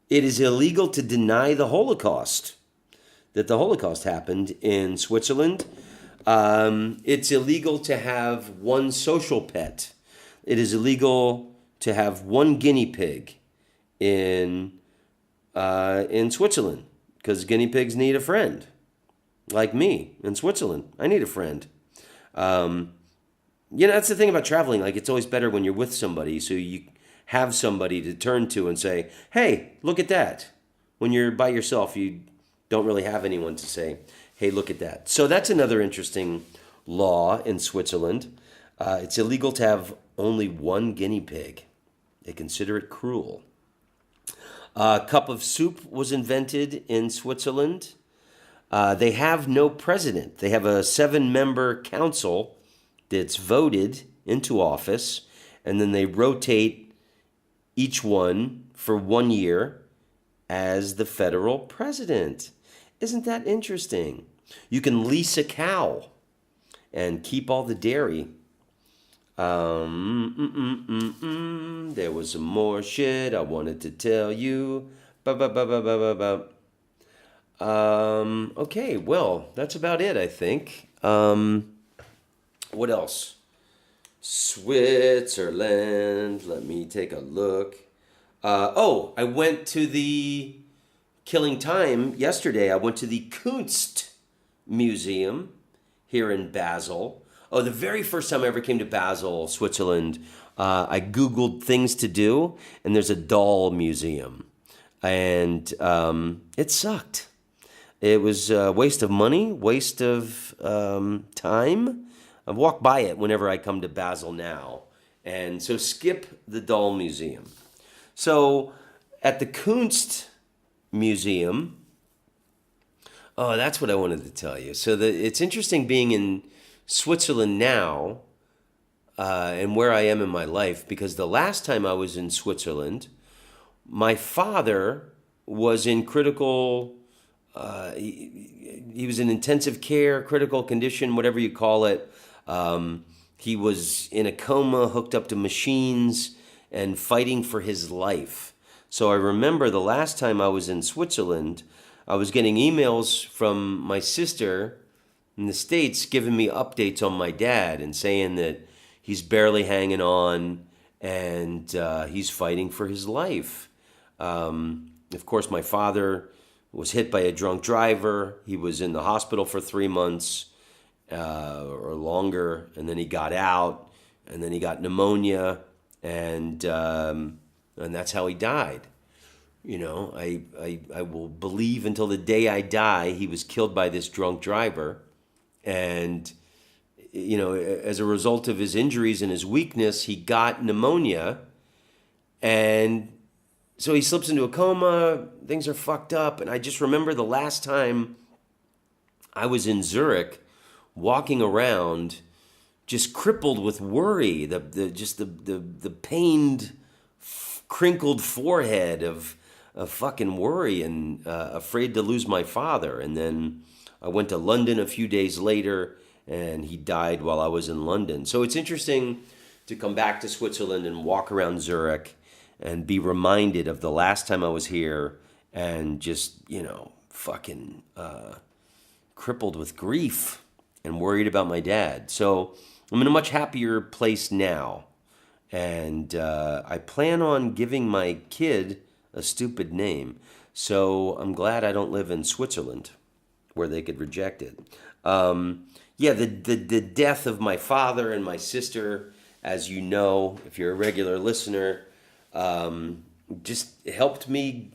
It is illegal to deny the Holocaust, that the Holocaust happened in Switzerland. It's illegal to have one social pet. It is illegal to have one guinea pig in Switzerland, because guinea pigs need a friend, like me in Switzerland. I need a friend. That's the thing about traveling. Like, it's always better when you're with somebody, so you have somebody to turn to and say, hey, look at that. When you're by yourself, you don't really have anyone to say, hey, look at that. So that's another interesting law in Switzerland. It's illegal to have only one guinea pig. They consider it cruel. A cup of soup was invented in Switzerland. They have no president. They have a 7-member council that's voted into office, and then they rotate each one for 1 year as the federal president. Isn't that interesting? You can lease a cow and keep all the dairy. There was some more shit I wanted to tell you. Okay, well, that's about it, I think. What else? Switzerland. Let me take a look. I went to the Killing Time yesterday. I went to the Kunst Museum here in Basel. Oh, the very first time I ever came to Basel, Switzerland, I Googled things to do, and there's a doll museum. And it sucked. It was a waste of money, waste of time. I walk by it whenever I come to Basel now. And so skip the doll museum. So at the Kunst Museum, oh, that's what I wanted to tell you. So it's interesting being in Switzerland now and where I am in my life, because the last time I was in Switzerland, my father was in critical, he was in intensive care, critical condition, whatever you call it. He was in a coma, hooked up to machines, and fighting for his life. So I remember the last time I was in Switzerland, I was getting emails from my sister in the States giving me updates on my dad and saying that he's barely hanging on and he's fighting for his life. Of course, my father was hit by a drunk driver. He was in the hospital for 3 months or longer, and then he got out, and then he got pneumonia, and that's how he died. You know, I will believe until the day I die he was killed by this drunk driver. And, you know, as a result of his injuries and his weakness, he got pneumonia. And so he slips into a coma. Things are fucked up. And I just remember the last time I was in Zurich walking around just crippled with worry, the pained, crinkled forehead of fucking worry and afraid to lose my father. And then I went to London a few days later, and he died while I was in London. So it's interesting to come back to Switzerland and walk around Zurich and be reminded of the last time I was here and just, you know, fucking crippled with grief and worried about my dad. So I'm in a much happier place now. And I plan on giving my kid a stupid name. So I'm glad I don't live in Switzerland where they could reject it. Yeah, the death of my father and my sister, as you know, if you're a regular listener, just helped me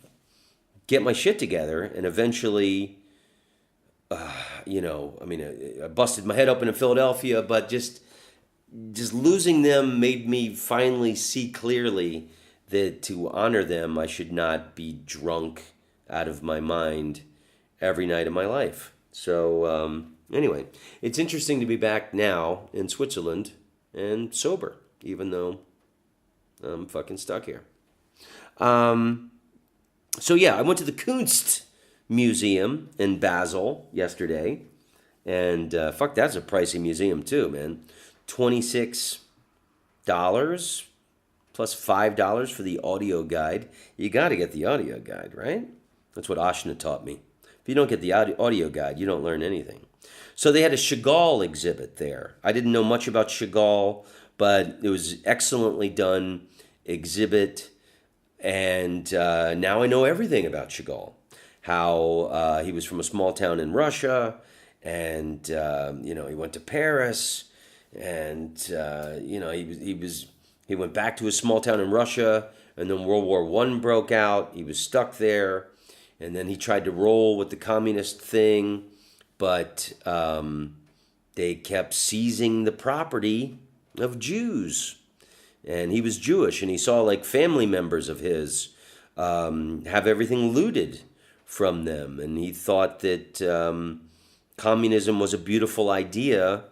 get my shit together. And eventually, you know, I mean, I busted my head open in Philadelphia, but just losing them made me finally see clearly that to honor them, I should not be drunk out of my mind every night of my life. So anyway, it's interesting to be back now in Switzerland and sober, even though I'm fucking stuck here. So yeah, I went to the Kunst Museum in Basel yesterday, and fuck, that's a pricey museum too, man. $26 plus $5 for the audio guide. You got to get the audio guide, right? That's what Ashna taught me. If you don't get the audio guide, you don't learn anything. So they had a Chagall exhibit there. I didn't know much about Chagall, but it was excellently done exhibit. And now I know everything about Chagall. How he was from a small town in Russia, and you know, he went to Paris, and you know, he went back to his small town in Russia, and then World War I broke out. He was stuck there, and then he tried to roll with the communist thing, but they kept seizing the property of Jews. And he was Jewish, and he saw like family members of his have everything looted from them. And he thought that communism was a beautiful idea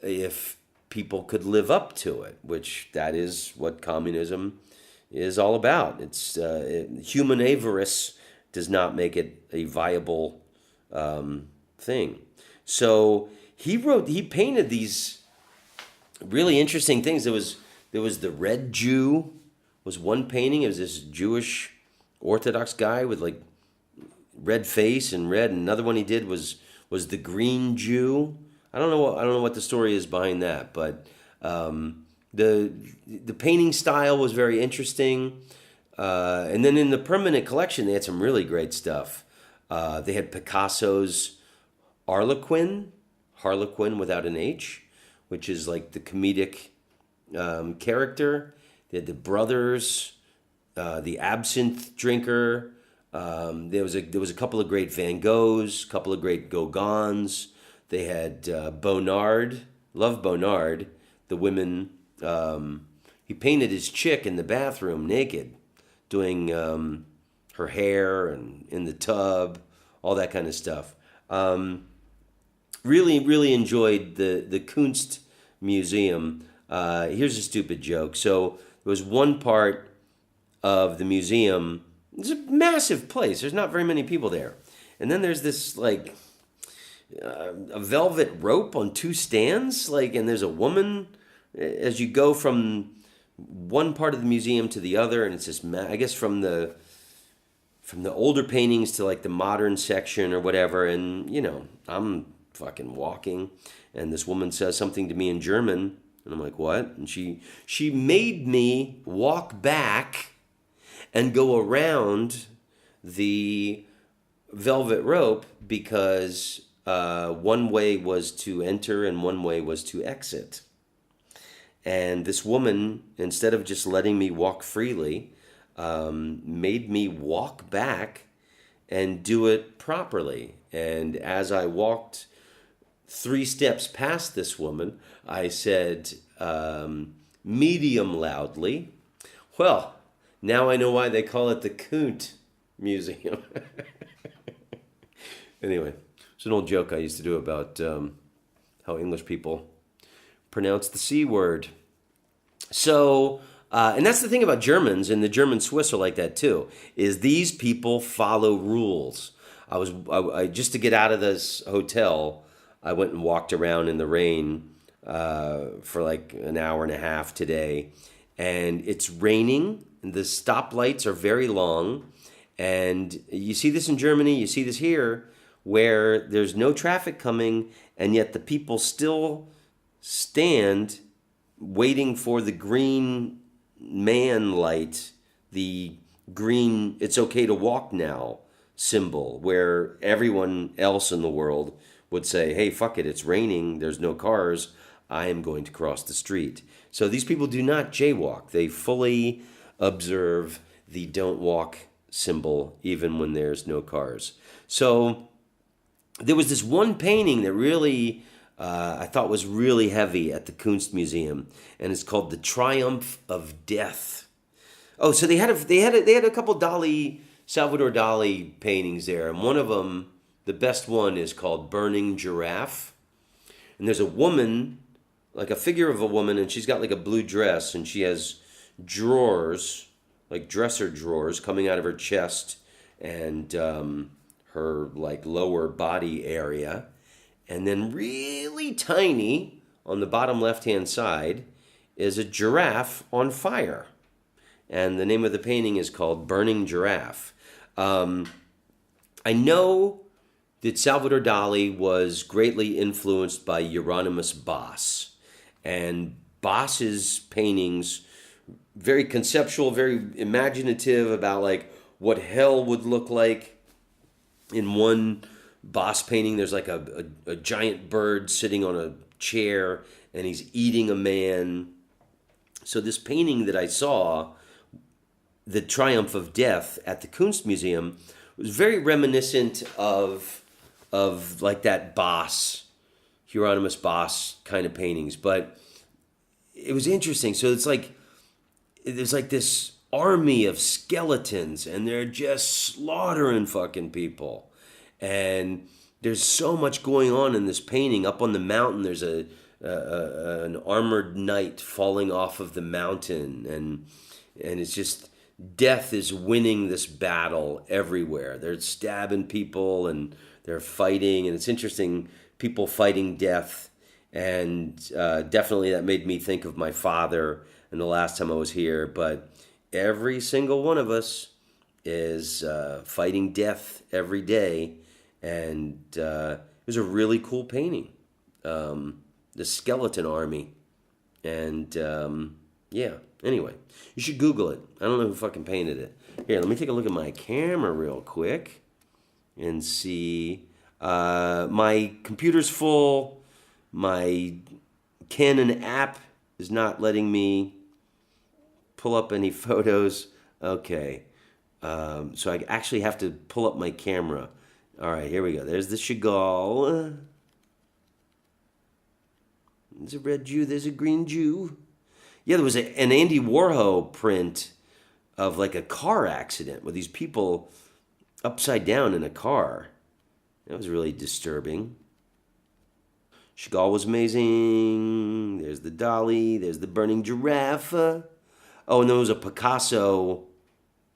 if people could live up to it, which that is what communism is all about. It's human avarice does not make it a viable thing. So he painted these really interesting things. There was the Red Jew, was one painting. It was this Jewish Orthodox guy with like red face and red. And another one he did was the Green Jew. I don't know what the story is behind that, but the painting style was very interesting. And then in the permanent collection, they had some really great stuff. They had Picasso's Harlequin without an H, which is like the comedic character. They had the brothers, the absinthe drinker. There was a couple of great Van Goghs, a couple of great Gauguins. They had Bonnard, love Bonnard. The women. He painted his chick in the bathroom naked, doing her hair and in the tub, all that kind of stuff. Really, really enjoyed the Kunst Museum. Here's a stupid joke. So there was one part of the museum. It's a massive place. There's not very many people there, and then there's this like a velvet rope on two stands. And there's a woman as you go from one part of the museum to the other, and it's just I guess from the older paintings to like the modern section or whatever. And I'm fucking walking, and this woman says something to me in German, and I'm like, what? And she made me walk back and go around the velvet rope because one way was to enter and one way was to exit. And this woman, instead of just letting me walk freely, made me walk back and do it properly. And as I walked 3 steps past this woman, I said, medium loudly, well, now I know why they call it the Kunt Museum. Anyway, it's an old joke I used to do about how English people pronounce the C word. So, and that's the thing about Germans, and the German Swiss are like that too, is these people follow rules. I just to get out of this hotel, I went and walked around in the rain for like an hour and a half today, and it's raining. The stoplights are very long, and you see this in Germany, you see this here, where there's no traffic coming, and yet the people still stand waiting for the green man light, the green it's okay to walk now symbol, where everyone else in the world would say, hey, fuck it, it's raining, there's no cars, I am going to cross the street. So these people do not jaywalk. They fully observe the don't walk symbol even when there's no cars. So there was this one painting that really I thought was really heavy at the Kunstmuseum, and it's called The Triumph of Death. Oh, so they had a couple Salvador Dali paintings there, and one of them, the best one, is called Burning Giraffe. And there's a woman, like a figure of a woman, and she's got like a blue dress, and she has drawers, like dresser drawers, coming out of her chest and her like lower body area. And then really tiny on the bottom left-hand side is a giraffe on fire. And the name of the painting is called Burning Giraffe. I know that Salvador Dali was greatly influenced by Hieronymus Bosch. And Bosch's paintings, very conceptual, very imaginative about like what hell would look like. In one Bosch painting, there's like a giant bird sitting on a chair and he's eating a man. So this painting that I saw, The Triumph of Death, at the Kunstmuseum, was very reminiscent of like that Bosch, Hieronymus Bosch kind of paintings. But it was interesting. So it's like, there's like this army of skeletons and they're just slaughtering fucking people. And there's so much going on in this painting. Up on the mountain, there's an armored knight falling off of the mountain, and it's just death is winning this battle everywhere. They're stabbing people and they're fighting, and it's interesting, people fighting death. And definitely that made me think of my father and the last time I was here. But every single one of us is fighting death every day. And it was a really cool painting, the Skeleton Army. And yeah, anyway, you should Google it. I don't know who fucking painted it. Here, let me take a look at my camera real quick and see. My computer's full. My Canon app is not letting me pull up any photos. Okay. So I actually have to pull up my camera. All right, here we go. There's the Chagall. There's a red Jew. There's a green Jew. Yeah, there was an Andy Warhol print of like a car accident with these people upside down in a car. That was really disturbing. Chagall was amazing. There's the Dolly. There's the burning giraffe. Oh, and there was a Picasso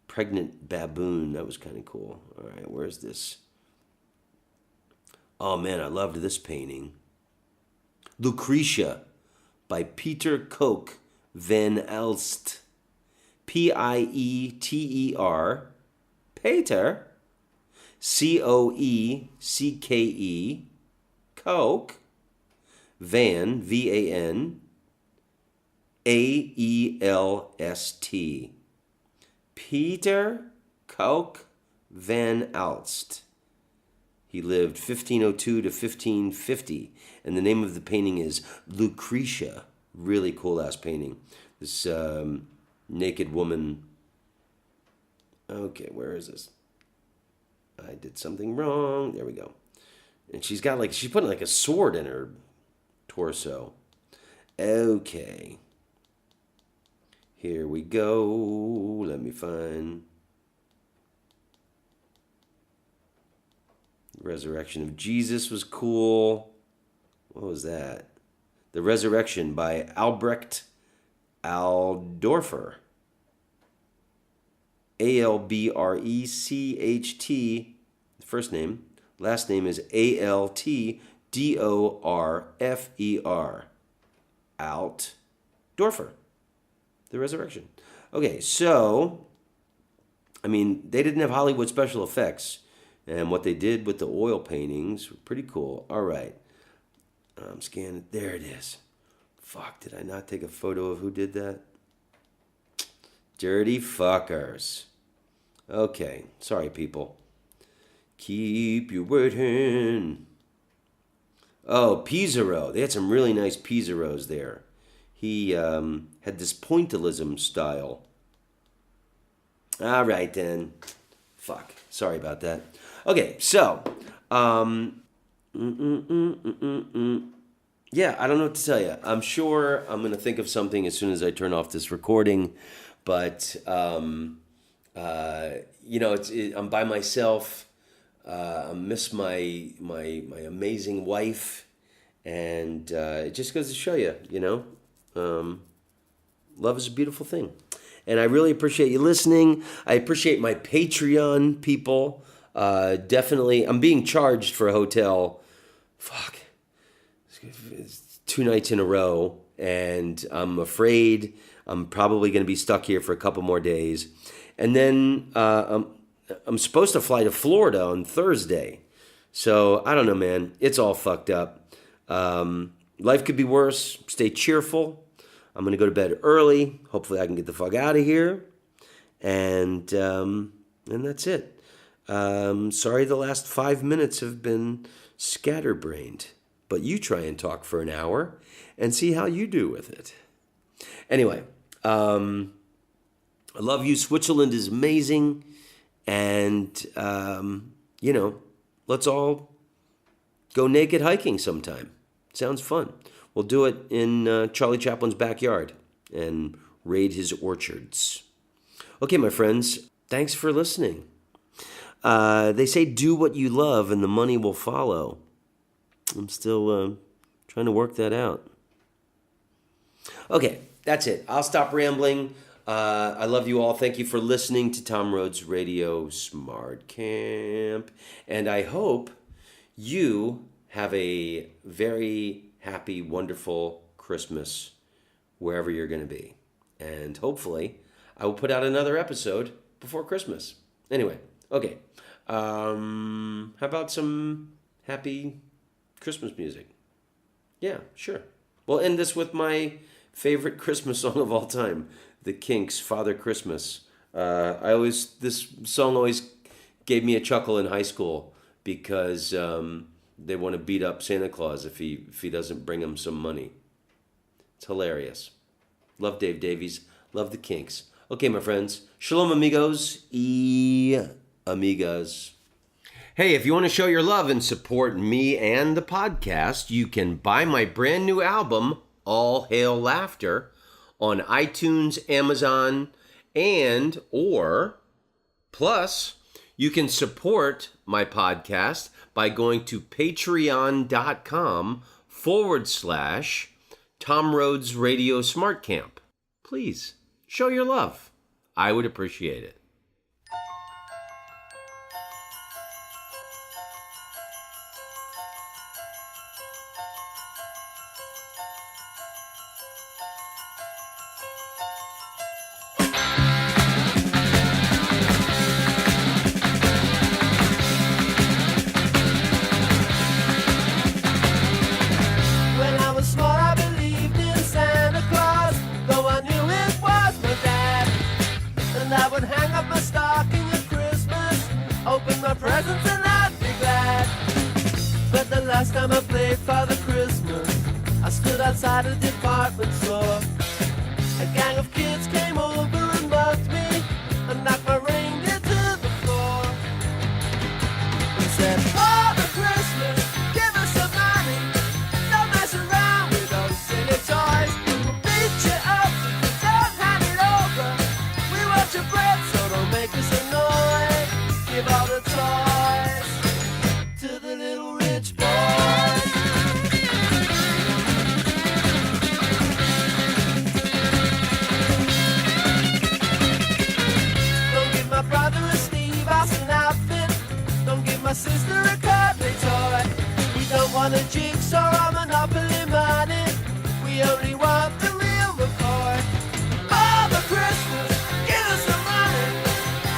pregnant baboon. That was kind of cool. All right, where's this? Oh, man, I loved this painting. Lucretia by Peter Koch van Elst. Pieter. Peter. Coecke. Koch. Van, V-A-N. A-E-L-S-T. Peter Koch van Elst. He lived 1502 to 1550, and the name of the painting is Lucretia. Really cool-ass painting. This naked woman. Okay, where is this? I did something wrong. There we go. And she's putting like a sword in her torso. Okay. Here we go. Let me find. Resurrection of Jesus was cool. What was that? The Resurrection by Albrecht Aldorfer. Albrecht, first name. Last name is Altdorfer. Altdorfer. The Resurrection. Okay, so, I mean, they didn't have Hollywood special effects. And what they did with the oil paintings were pretty cool. All right. I'm scanning. There it is. Fuck, did I not take a photo of who did that? Dirty fuckers. Okay. Sorry, people. Keep you waiting. Oh, Pizarro. They had some really nice Pizarros there. He had this pointillism style. All right, then. Fuck. Sorry about that. Okay, so, yeah, I don't know what to tell you. I'm sure I'm going to think of something as soon as I turn off this recording, but, I'm by myself. I miss my amazing wife, and it just goes to show you, love is a beautiful thing. And I really appreciate you listening. I appreciate my Patreon people. Definitely, I'm being charged for a hotel. Fuck. It's 2 nights in a row. And I'm afraid I'm probably going to be stuck here for a couple more days. And then I'm supposed to fly to Florida on Thursday. So, I don't know, man. It's all fucked up. Life could be worse. Stay cheerful. I'm going to go to bed early. Hopefully I can get the fuck out of here. And that's it. Sorry the last 5 minutes have been scatterbrained. But you try and talk for an hour and see how you do with it. Anyway, I love you. Switzerland is amazing. And, let's all go naked hiking sometime. Sounds fun. We'll do it in Charlie Chaplin's backyard and raid his orchards. Okay, my friends, thanks for listening. They say do what you love and the money will follow. I'm still trying to work that out. Okay, that's it. I'll stop rambling. I love you all. Thank you for listening to Tom Rhodes Radio Smart Camp. And I hope you have a very happy, wonderful Christmas wherever you're going to be. And hopefully I will put out another episode before Christmas. Anyway, okay. How about some happy Christmas music? Yeah, sure. We'll end this with my favorite Christmas song of all time, The Kinks' Father Christmas. This song always gave me a chuckle in high school because they want to beat up Santa Claus if he doesn't bring them some money. It's hilarious. Love Dave Davies. Love the Kinks. Okay, my friends. Shalom, amigos amigas. Hey, if you want to show your love and support me and the podcast, you can buy my brand new album, All Hail Laughter, on iTunes, Amazon, plus you can support my podcast by going to patreon.com/Tom Rhodes Radio Smart Camp. Please, show your love. I would appreciate it. Last time I played Father Christmas, I stood outside a department store. A gang of kids came over and mugged me and knocked my reindeer to the floor. They said, Father Christmas, give us some money. Don't mess around with those silly toys. We'll beat you up if you don't hand it over. We want your bread, so don't make us annoy. Give all the toys to the little rich boy. My sister a cuddly toy. We don't want a jigsaw or Monopoly money. We only want the real McCoy. Father Christmas, give us some money.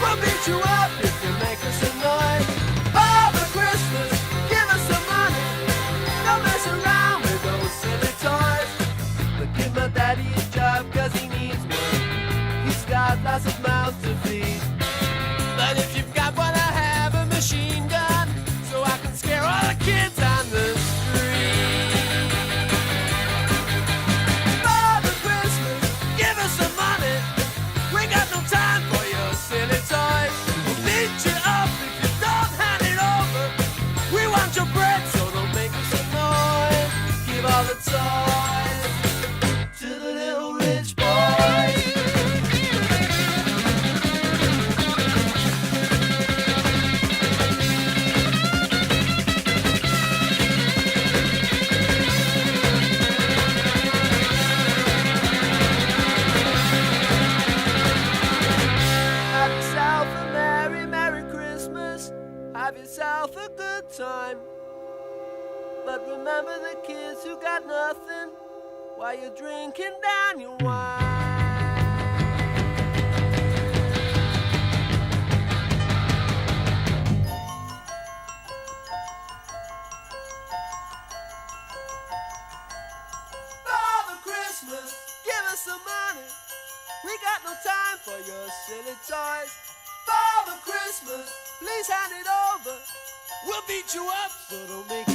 We'll beat you up if you make us annoyed. Father Christmas, give us some money. Don't mess around with those silly toys. But give my daddy a job cause he needs one. He's got lots of mouths to feed. But if you've got one, I have a machine gun, so I can scare all the kids on the street. Father Christmas, give us some money. We got no time for your silly toys. We'll beat you up if you don't hand it over. We want your bread, so don't make us annoyed. Give all the toys to the little rich boy. Have yourself a good time. But remember the kids who got nothing while you're drinking down your wine. Father Christmas, give us some money. We got no time for your silly toys. Father Christmas, please hand it over. We'll beat you up, so don't make